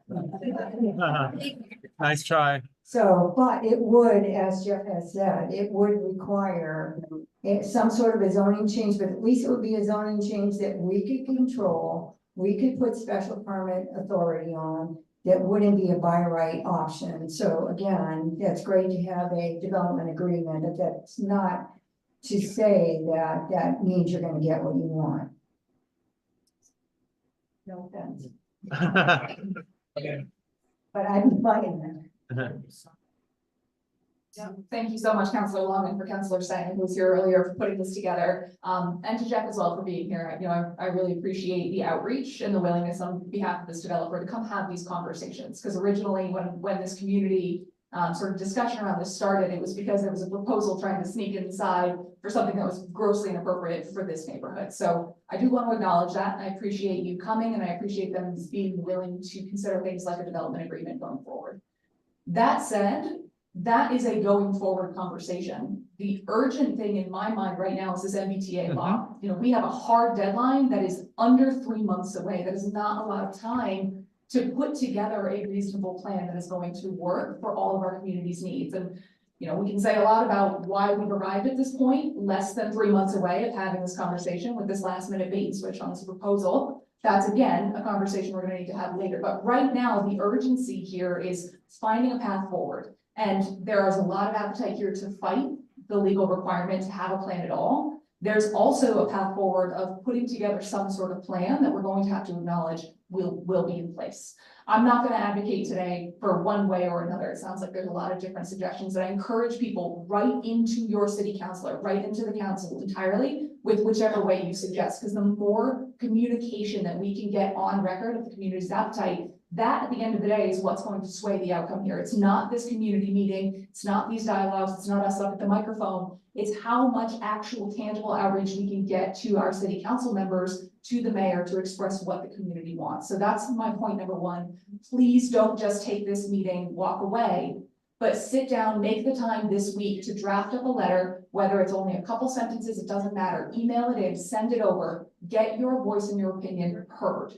Nice try. So, but it would, as Jeff has said, it would require some sort of a zoning change, but at least it would be a zoning change that we could control. We could put special permit authority on, that wouldn't be a by right option. So again, that's great to have a development agreement, but that's not to say that that means you're gonna get what you want. No offense, but I've been fighting that. Yeah, thank you so much, Councilor Long, and for Councilor Stein, who was here earlier, for putting this together. And to Jeff as well for being here. You know, I really appreciate the outreach and the willingness on behalf of this developer to come have these conversations. Because originally, when this community sort of discussion around this started, it was because there was a proposal trying to sneak inside for something that was grossly inappropriate for this neighborhood. So I do want to acknowledge that. I appreciate you coming, and I appreciate them being willing to consider things like a development agreement going forward. That said, that is a going forward conversation. The urgent thing in my mind right now is this MBTA law. You know, we have a hard deadline that is under 3 months away. That is not a lot of time to put together a reasonable plan that is going to work for all of our community's needs. And, you know, we can say a lot about why we've arrived at this point, less than 3 months away of having this conversation with this last minute bait and switch on this proposal. That's again, a conversation we're gonna need to have later. But right now, the urgency here is finding a path forward. And there is a lot of appetite here to fight the legal requirement to have a plan at all. There's also a path forward of putting together some sort of plan that we're going to have to acknowledge will be in place. I'm not going to advocate today for one way or another. It sounds like there's a lot of different suggestions, that I encourage people right into your city councilor, right into the council entirely with whichever way you suggest, because the more communication that we can get on record of the community's appetite, that at the end of the day is what's going to sway the outcome here. It's not this community meeting, it's not these dialogues, it's not us up at the microphone. It's how much actual tangible outreach we can get to our city council members, to the mayor, to express what the community wants. So that's my point number one. Please don't just take this meeting, walk away, but sit down, make the time this week to draft up a letter, whether it's only a couple sentences, it doesn't matter. Email it in, send it over, get your voice and your opinion heard.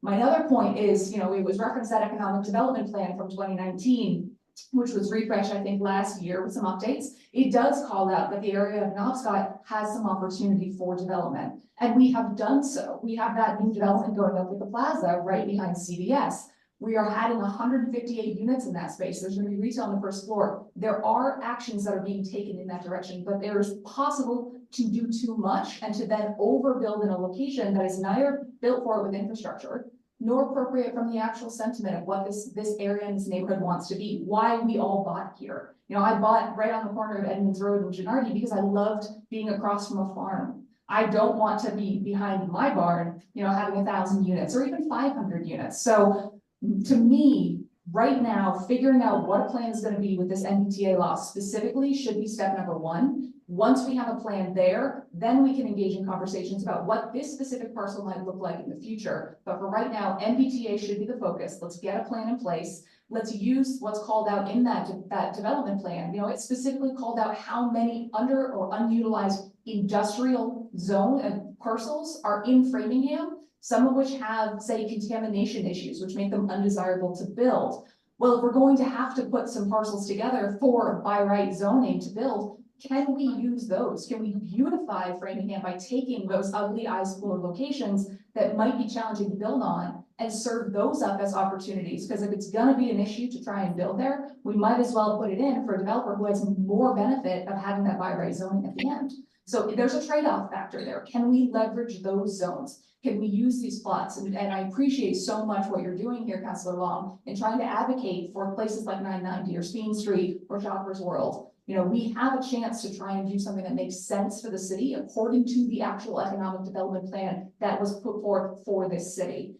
My other point is, you know, it was referenced that economic development plan from 2019, which was refreshed, I think, last year with some updates. It does call out that the area of Nobscot has some opportunity for development, and we have done so. We have that new development going up at the plaza right behind CVS. We are adding 158 units in that space. There's going to be retail on the first floor. There are actions that are being taken in that direction, but there is possible to do too much and to then overbuild in a location that is neither built for it with infrastructure, nor appropriate from the actual sentiment of what this area and this neighborhood wants to be, why we all bought here. You know, I bought right on the corner of Edmonds Road and Gennardi because I loved being across from a farm. I don't want to be behind my barn, you know, having 1,000 units or even 500 units. So to me, right now, figuring out what a plan is going to be with this MBTA law specifically should be step number one. Once we have a plan there, then we can engage in conversations about what this specific parcel might look like in the future. But for right now, MBTA should be the focus. Let's get a plan in place. Let's use what's called out in that development plan. You know, it specifically called out how many under or unutilized industrial zone and parcels are in Framingham, some of which have, say, contamination issues, which make them undesirable to build. Well, if we're going to have to put some parcels together for by right zoning to build, can we use those? Can we beautify Framingham by taking those ugly eyesore locations that might be challenging to build on and serve those up as opportunities? Because if it's gonna be an issue to try and build there, we might as well put it in for a developer who has more benefit of having that by right zoning at the end. So there's a trade-off factor there. Can we leverage those zones? Can we use these plots? And I appreciate so much what you're doing here, Councilor Long, in trying to advocate for places like 990 or Speen Street or Shoppers World. You know, we have a chance to try and do something that makes sense for the city according to the actual economic development plan that was put forth for this city.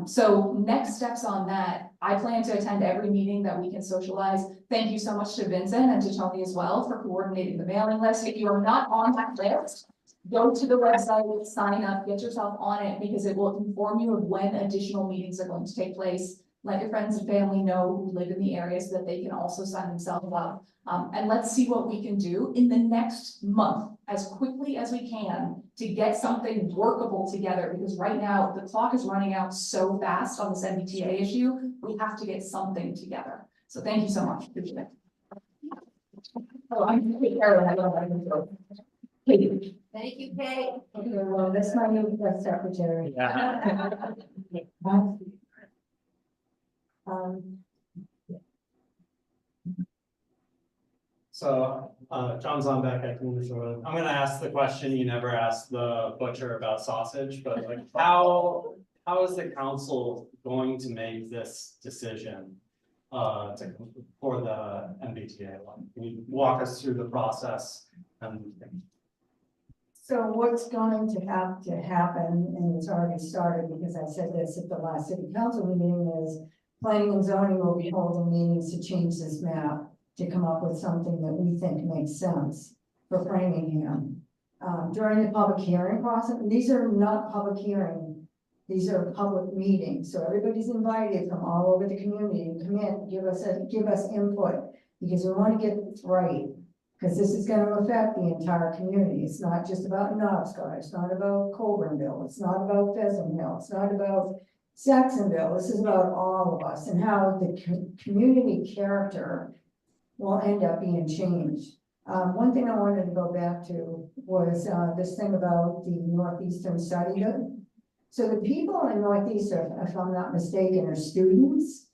So next steps on that, I plan to attend every meeting that we can socialize. Thank you so much to Vincent and to Tony as well for coordinating the mailing list. If you are not on that list, go to the website, sign up, get yourself on it, because it will inform you of when additional meetings are going to take place. Let your friends and family know who live in the area so that they can also sign themselves up. And let's see what we can do in the next month, as quickly as we can, to get something workable together, because right now the clock is running out so fast on this MBTA issue. We have to get something together. So thank you so much. Appreciate it. Oh, I'm going to take care of that. I don't know what I'm Katie. Thank you, Kate. Okay, well, that's my new press secretary. So, John Zombeck at Councilor. I'm gonna ask the question you never asked the butcher about sausage, but like, how is the council going to make this decision? For the MBTA one? Can you walk us through the process and? So what's going to have to happen, and it's already started because I said this at the last city council meeting, is planning and zoning will be holding meetings to change this map to come up with something that we think makes sense for Framingham. During the public hearing process, these are not public hearing, these are public meetings, so everybody's invited from all over the community to come in, give us input, because we want to get this right. Because this is going to affect the entire community. It's not just about Nobscot. It's not about Coburnville. It's not about Pheasant Hill. It's not about Saxonville. This is about all of us and how the community character will end up being changed. One thing I wanted to go back to was this thing about the Northeastern study. So the people in Northeastern, if I'm not mistaken, are students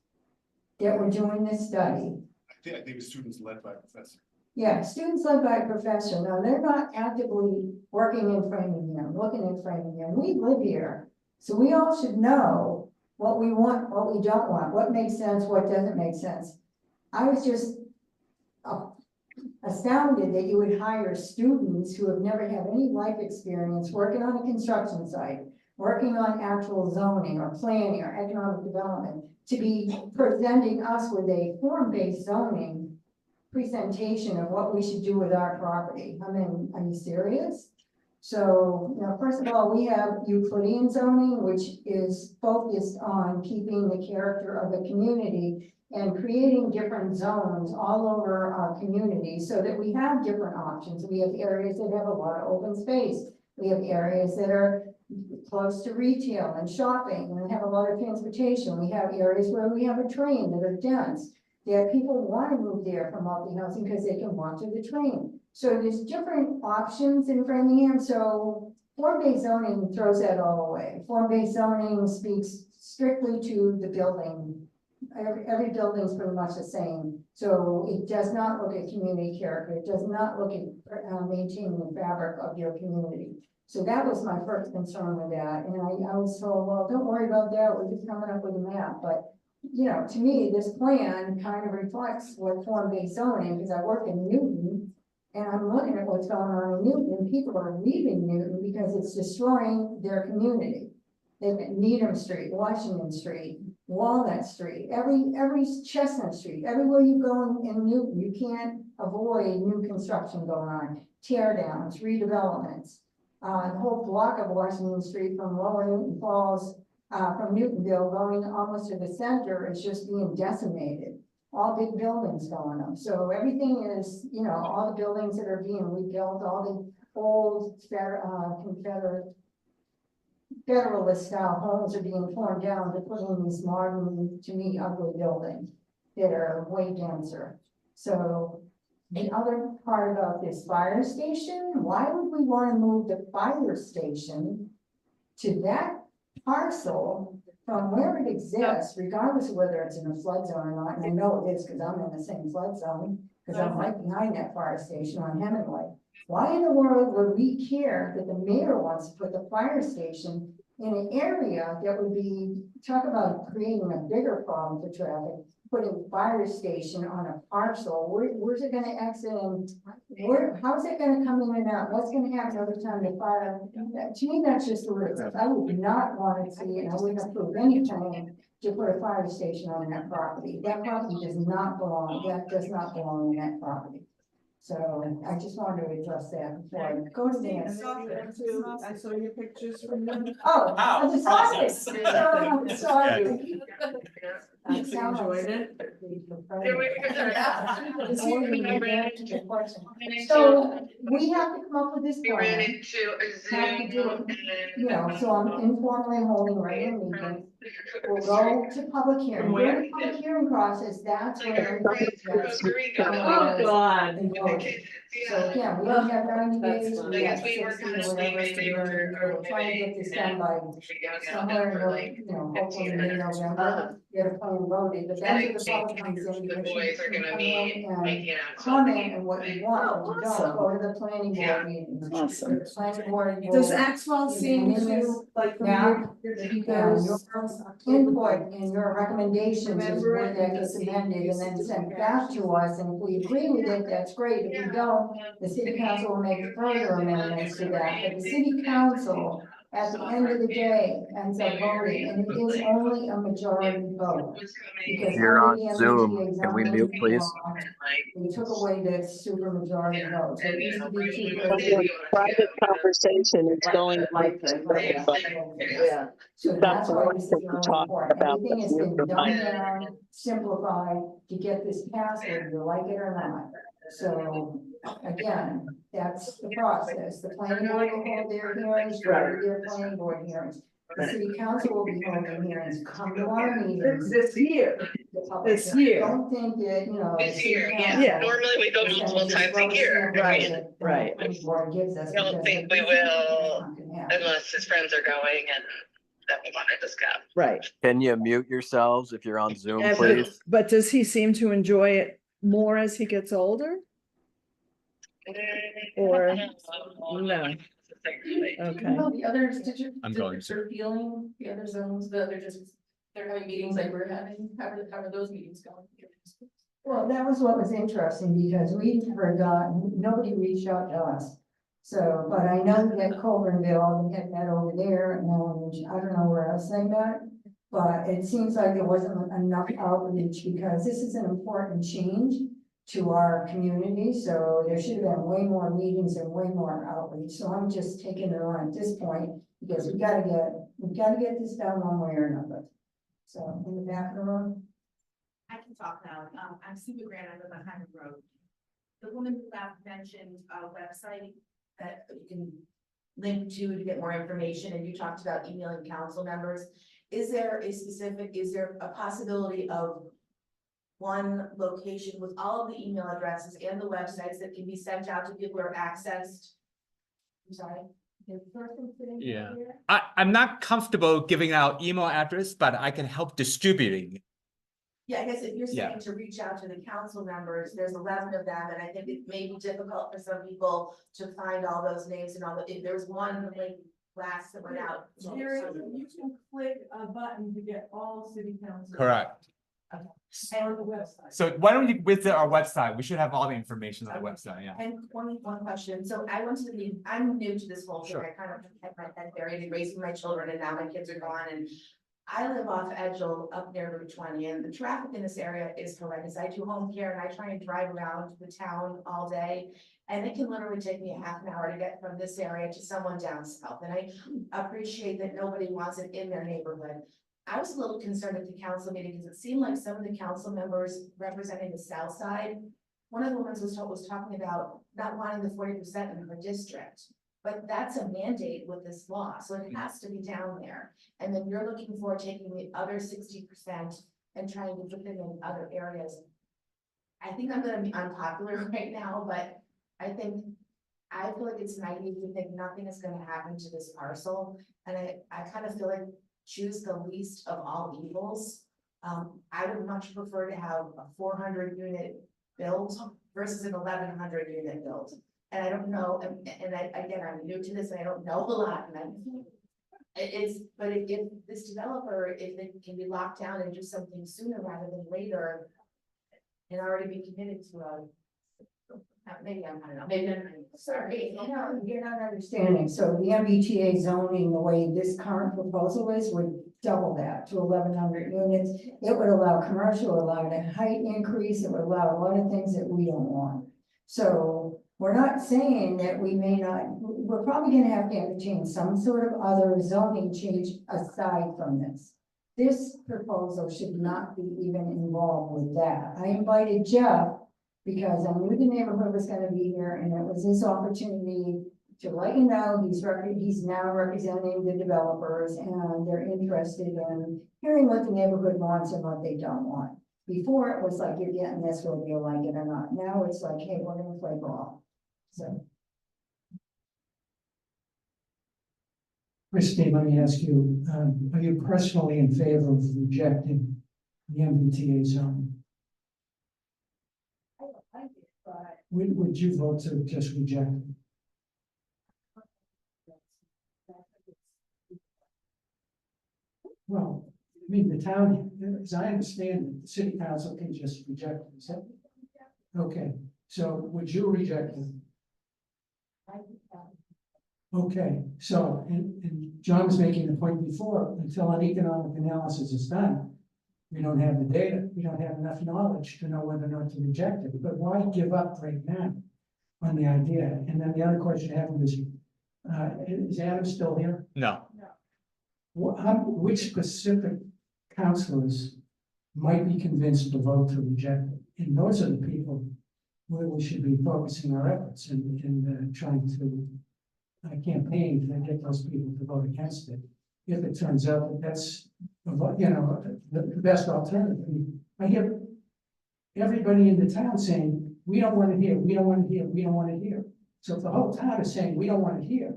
that were doing this study. I think it was students led by a professor. Yeah, students led by a professor. Now, they're not actively working in Framingham, looking in Framingham. We live here. So we all should know what we want, what we don't want, what makes sense, what doesn't make sense. I was just astounded that you would hire students who have never had any life experience working on a construction site, working on actual zoning or planning or economic development, to be presenting us with a form-based zoning presentation of what we should do with our property. I mean, are you serious? So, you know, first of all, we have Euclidean zoning, which is focused on keeping the character of the community and creating different zones all over our community so that we have different options. We have areas that have a lot of open space. We have areas that are close to retail and shopping and have a lot of transportation. We have areas where we have a train that are dense. That people want to move there for multi-housing because they can walk to the train. So there's different options in Framingham. So form-based zoning throws that all away. Form-based zoning speaks strictly to the building. Every building is pretty much the same. So it does not look at community character. It does not look at maintaining the fabric of your community. So that was my first concern with that. And I was told, well, don't worry about that. We're just coming up with a map. But you know, to me, this plan kind of reflects what form-based zoning, because I work in Newton and I'm looking at what's going on in Newton, and people are leaving Newton because it's destroying their community. They've got Needham Street, Washington Street, Walnut Street, every Chestnut Street, everywhere you go in Newton, you can't avoid new construction going on, tear downs, redevelopments. The whole block of Washington Street from Lower Newton Falls from Newtonville going almost to the center is just being decimated. All big buildings going up. So everything is, you know, all the buildings that are being rebuilt, all the old Federalist style homes are being torn down to put in these modern, to me, ugly buildings that are way denser. So the other part about this fire station, why would we want to move the fire station to that parcel from where it exists, regardless of whether it's in a flood zone or not? And I know it is because I'm in the same flood zone, because I'm right behind that fire station on Hemingway. Why in the world would we care that the mayor wants to put the fire station in an area that would be, talk about creating a bigger problem for traffic, putting fire station on a parcel? Where's it gonna exit, and how's it gonna come in and out? What's gonna happen every time the fire? To me, that's just the risk. I would not want to see, and I wouldn't approve anything to put a fire station on that property. That property does not belong, that does not belong in that property. So I just wanted to address that before I go to the next. I saw your pictures from them. Oh, Wow, I'm sorry. process. I'm sorry. You enjoyed it? So we have to come up with this plan. Have to do it, you know, so I'm informally holding regular meetings. We'll go to public hearing. During the public hearing process, that's when everything gets. Oh, God. and voted. So again, we don't have 90 days, we got 60 or whatever it's gonna be. We're trying to get this done by somewhere in, you know, hopefully mid-November. Get a plan voted, but that's what the public comes in, because you can come in and comment on what you want, but you don't go to the planning board meetings. Awesome. The planning board will. Does Axwell give seem unanimous to, like, from Now, your your input and your recommendations is where that gets amended and then sent back to us, and if we agree with it, that's great, if we don't, the city council will make further amendments to that, but the city council, at the end of the day, ends up voting, and it is only a majority vote. Because You're under on the Zoom. MBTA Can we zoning mute, please? law, they took away the super majority vote, so it used to be Private conversation is going on. Yeah. So that's why this is really Talk important. about Everything has the been dumbed down, simplified to get this passed, whether you like it or not. So again, that's the process. The planning board will hold their hearings, for their planning board hearings. The city council will be holding hearings, come to our meetings. This year. The public This hearing. year. Don't think that, you know, the city council. Yeah. Normally we go multiple times a year. Right. The board gives us. I don't think we will, unless his friends are going and then we want to discuss. Right. Can you mute yourselves if you're on Zoom, And please? but does he seem to enjoy it more as he gets older? Or no? Okay. No, the others, did you? I'm did going your to. sort of feeling, the other zones, that they're having meetings like we're having, how are those meetings going? Well, that was what was interesting, because we never got, nobody reached out to us. So, but I know that Colburnville, they had met over there, and I don't know where else they met. But it seems like there wasn't enough outreach, because this is an important change to our community, so there should have been way more meetings and way more outreach. So I'm just taking it on at this point, because we gotta get this done one way or another. So in the back of the room. I can talk now. I'm Super Grant, I live on Highland Road. The woman who last mentioned a website that you can link to get more information, and you talked about emailing council members. Is there a possibility of one location with all of the email addresses and the websites that can be sent out to people who are accessed? I'm sorry. Yeah. I'm not comfortable giving out email address, but I can help distributing. Yeah, I guess if you're Yeah. saying to reach out to the council members, there's 11 of them, and I think it may be difficult for some people to find all those names and all the, if there's one link last that went out. You can click a button to get all city council. Correct. On the website. So why don't you visit our website? We should have all the information on the website, yeah. And one question, so I went to the meeting, I'm new to this whole thing, Sure. I kind of had my head buried in raising my children, and now my kids are gone, and I live off Edgel up near Route 20, and the traffic in this area is horrendous. I do home care, and I try and drive around the town all day, and it can literally take me a half an hour to get from this area to someone down south, and I appreciate that nobody wants it in their neighborhood. I was a little concerned at the council meeting, because it seemed like some of the council members representing the south side, one of the women was talking about not wanting the 40% in her district. But that's a mandate with this law, so it has to be down there. And then you're looking for taking the other 60% and trying to put them in other areas. I think I'm gonna be unpopular right now, but I feel like it's naive to think nothing is gonna happen to this parcel. And I kind of feel like choose the least of all evils. I would much prefer to have a 400 unit build versus an 1100 unit build. And I don't know, again, I'm new to this, and I don't know a lot, and but if this developer, if they can be locked down and do something sooner rather than later, and already be committed to maybe I'm, I don't know, maybe I'm, sorry. No, you're not understanding. So the MBTA zoning, the way this current proposal is, would double that to 1,100 units. It would allow commercial, allow a height increase, it would allow a lot of things that we don't want. So we're not saying that we may not, we're probably gonna have to entertain some sort of other zoning change aside from this. This proposal should not be even involved with that. I invited Jeff because I knew the neighborhood was gonna be here and it was his opportunity to let you know, he's now representing the developers and they're interested in hearing what the neighborhood wants and what they don't want. Before it was like, you're getting this whether you like it or not. Now it's like, hey, we're gonna play ball. So. Christine, let me ask you, are you personally in favor of rejecting the MBTA zone? I don't like it, but. Would you vote to just reject it? Well, I mean, the town, as I understand it, the city council can just reject it, is that? Okay, so would you reject it? Okay, so, and John was making the point before, until an economic analysis is done, we don't have the data, we don't have enough knowledge to know whether or not to reject it, but why give up right now on the idea? And then the other question I have is Adam still here? No. Which specific councilors might be convinced to vote to reject it? And those are the people where we should be focusing our efforts in trying to campaign to get those people to vote against it. If it turns out that that's, the best alternative. I mean, I hear everybody in the town saying, we don't want it here, we don't want it here, we don't want it here. So if the whole town is saying, we don't want it here,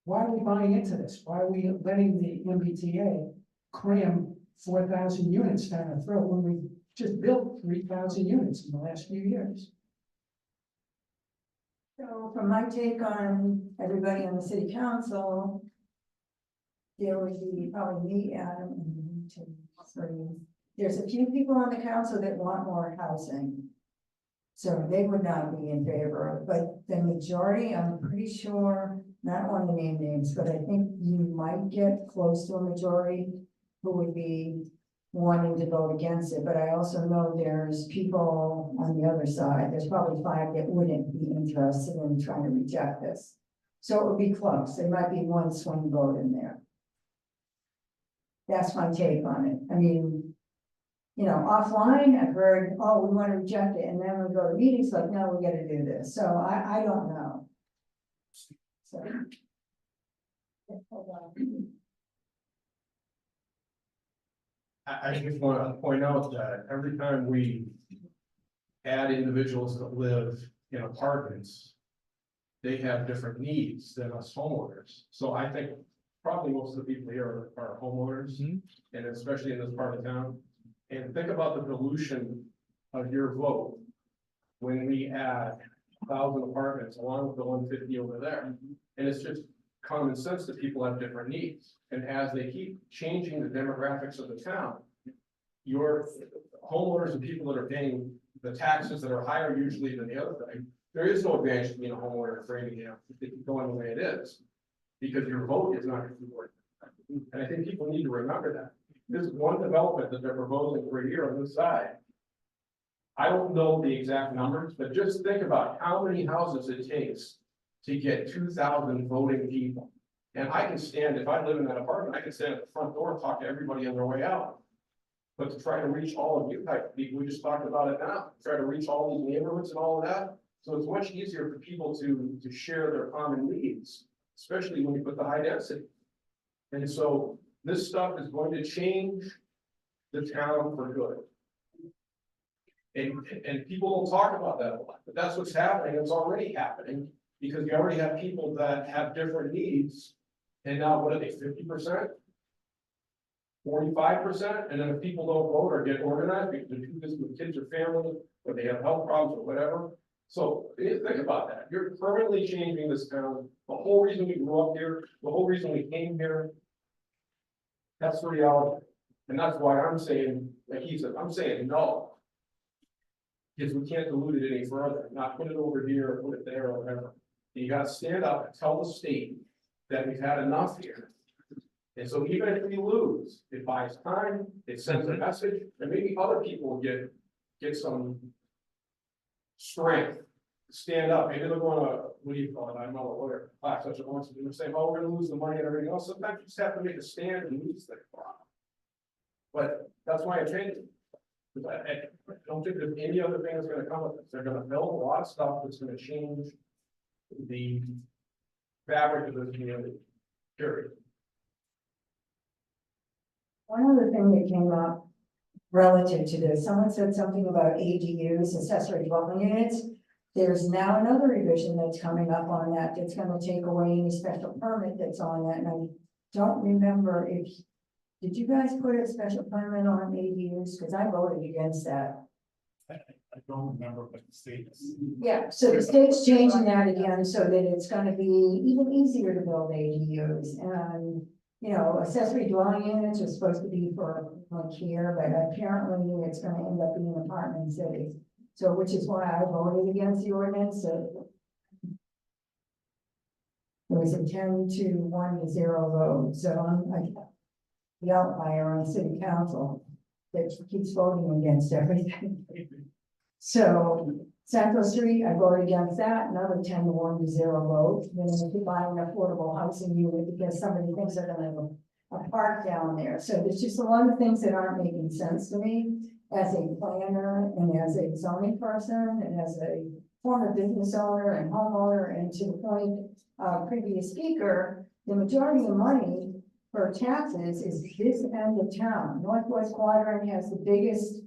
why are we buying into this? Why are we letting the MBTA cram 4,000 units down our throat when we just built 3,000 units in the last few years? So from my take on everybody on the city council, there would be probably me, Adam, and 1, 2, 3. There's a few people on the council that want more housing. So they would not be in favor of, but the majority, I'm pretty sure, not want to name names, but I think you might get close to a majority who would be wanting to vote against it. But I also know there's people on the other side, there's probably 5 that wouldn't be interested in trying to reject this. So it would be close. There might be one swing vote in there. That's my take on it. I mean, offline, I've heard, oh, we want to reject it. And then we go to meetings like, no, we got to do this. So I don't know. So. Hold on. I just want to point out that every time we add individuals that live in apartments, they have different needs than us homeowners. So I think probably most of the people here are homeowners, and especially in this part of town. And think about the dilution of your vote when we add 1,000 apartments along with the 150 over there. And it's just common sense that people have different needs. And as they keep changing the demographics of the town, your homeowners and people that are paying the taxes that are higher usually than the other thing, there is no advantage to being a homeowner in Framingham if it keeps going the way it is, because your vote is not going to be worth it. And I think people need to remember that. This one development that they're proposing for a year on this side, I don't know the exact numbers, but just think about how many houses it takes to get 2,000 voting people. And I can stand, if I live in that apartment, I can stand at the front door and talk to everybody on their way out. But to try to reach all of you type of people, we just talked about it now, try to reach all these neighborhoods and all of that. So it's much easier for people to share their common needs, especially when you put the high density. And so this stuff is going to change the town for good. And people don't talk about that a lot, but that's what's happening. It's already happening because you already have people that have different needs. And now what are they, 50%? 45%? And then if people don't vote or get organized because they're too busy with kids or family, or they have health problems or whatever. So think about that. You're permanently changing this town. The whole reason we grew up here, the whole reason we came here, that's the reality. And that's why I'm saying, like he said, I'm saying no. Because we can't dilute it any further, not put it over here or put it there or whatever. You gotta stand up and tell the state that we've had enough here. And so even if we lose, it buys time, it sends a message, and maybe other people get some strength, stand up, maybe they're going to, what do you call it, I'm not a lawyer, class such a once, and they're saying, oh, we're gonna lose the money and everything else, sometimes you just have to make a stand and lose that. But that's my opinion. Because I don't think there's any other thing that's gonna come with this, they're gonna build a lot of stuff that's gonna change the fabric of the community, period. One other thing that came up relative to this, someone said something about ADUs, accessory dwelling units. There's now another revision that's coming up on that, that's gonna take away any special permit that's on that, and I don't remember if, did you guys put a special permit on ADUs? Cause I voted against that. I don't remember what the status. Yeah, so the state's changing that again, so that it's gonna be even easier to build ADUs, and, you know, accessory dwelling units are supposed to be for like here, but apparently it's gonna end up being apartment cities. So, which is why I voted against the ordinance, so. It was a 10-1-0 vote, so I'm like the outlier on city council that keeps voting against everything. So Central Street, I voted against that, another 10-1-0 vote. Then if you buy an affordable housing unit because somebody thinks they're gonna have a park down there. So there's just a lot of things that aren't making sense to me as a planner and as a zoning person and as a former business owner and homeowner. And to the point of previous speaker, the majority of money for taxes is this end of town. Northwest Quadrant has the biggest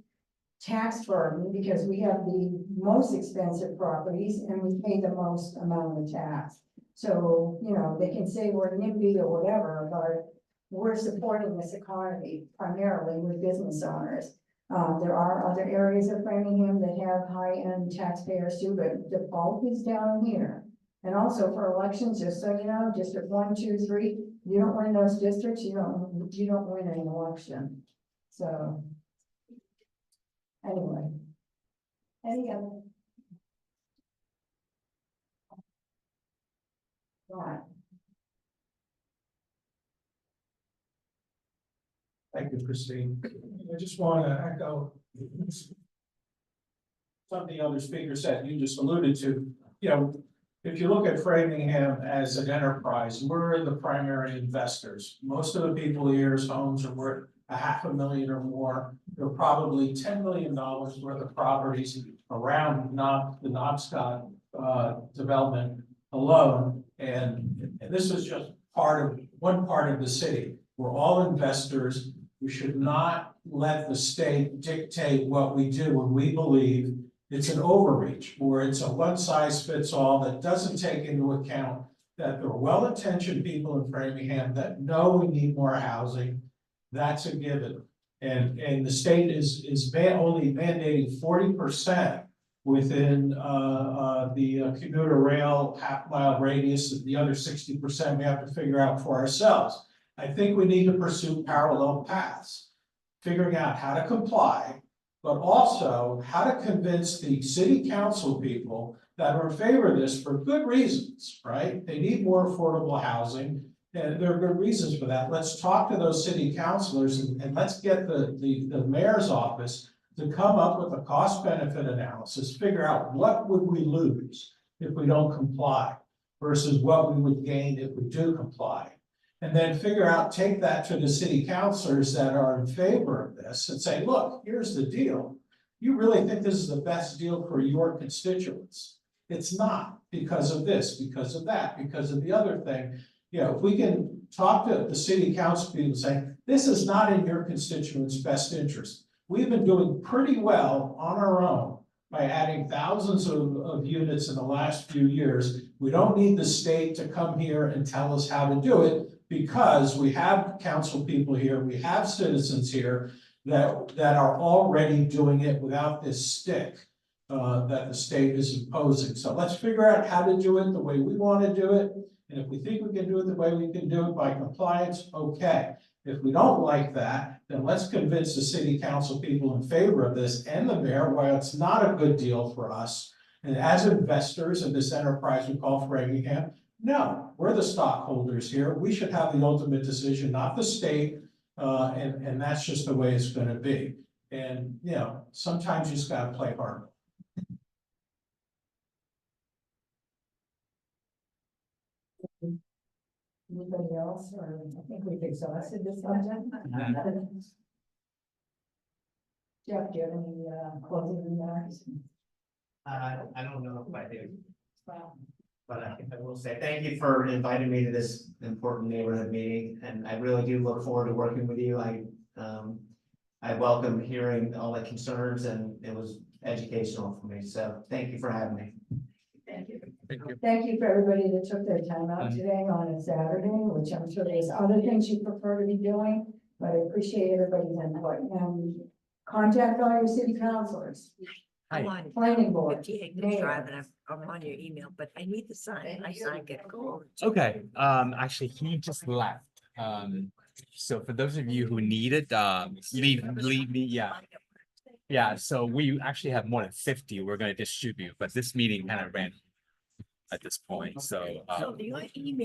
tax burden because we have the most expensive properties and we pay the most amount of tax. So, you know, they can say we're NIMBY or whatever, but we're supporting this economy primarily with business owners. There are other areas of Framingham that have high-end taxpayers too, but the bulk is down here. And also for elections, just so you know, District 1, 2, 3, you don't win those districts, you don't win an election. So anyway, any other? Right. Thank you, Christine. I just want to echo something other speaker said, you just alluded to, you know, if you look at Framingham as an enterprise, we're the primary investors. Most of the people here's homes are worth $500,000 or more. There are probably $10 million worth of properties around the Nobscot development alone. And this is just one part of the city. We're all investors. We should not let the state dictate what we do when we believe it's an overreach, or it's a one-size-fits-all that doesn't take into account that there are well-intentioned people in Framingham that know we need more housing. That's a given. And the state is only mandating 40% within the commuter rail half-mile radius, and the other 60% we have to figure out for ourselves. I think we need to pursue parallel paths, figuring out how to comply, but also how to convince the city council people that are in favor of this for good reasons, right? They need more affordable housing, and there are good reasons for that. Let's talk to those city councilors and let's get the mayor's office to come up with a cost benefit analysis, figure out what would we lose if we don't comply versus what we would gain if we do comply. And then figure out, take that to the city councilors that are in favor of this and say, look, here's the deal. You really think this is the best deal for your constituents? It's not, because of this, because of that, because of the other thing. You know, if we can talk to the city council people and say, this is not in your constituents' best interest. We've been doing pretty well on our own by adding thousands of units in the last few years. We don't need the state to come here and tell us how to do it, because we have council people here, we have citizens here that are already doing it without this stick that the state is imposing. So let's figure out how to do it the way we want to do it. And if we think we can do it the way we can do it by compliance, okay. If we don't like that, then let's convince the city council people in favor of this and the mayor why it's not a good deal for us. And as investors in this enterprise we call Framingham, No, we're the stockholders here. We should have the ultimate decision, not the state. And that's just the way it's gonna be. And, you know, sometimes you just gotta play hard. Anybody else, or I think we've exhausted this subject? Jeff, do you have any closing remarks? I don't know if I do, Well, but I will say thank you for inviting me to this important neighborhood meeting, and I really do look forward to working with you. I welcome hearing all the concerns, and it was educational for me, so thank you for having me. Thank you. Thank you. Thank you for everybody that took their time out today on a Saturday, which I'm sure there's other things you prefer to be doing, but I appreciate everybody's input, and contact all your city councilors. Hi. Planning board. 58 mayor. Drive, and I'm on your email, but I need to sign. I sign, get gold. Okay, actually, he just left. So for those of you who need it, leave me, yeah. Yeah, so we actually have more than 50 we're gonna distribute, but this meeting kind of ran at this point, so. So your email.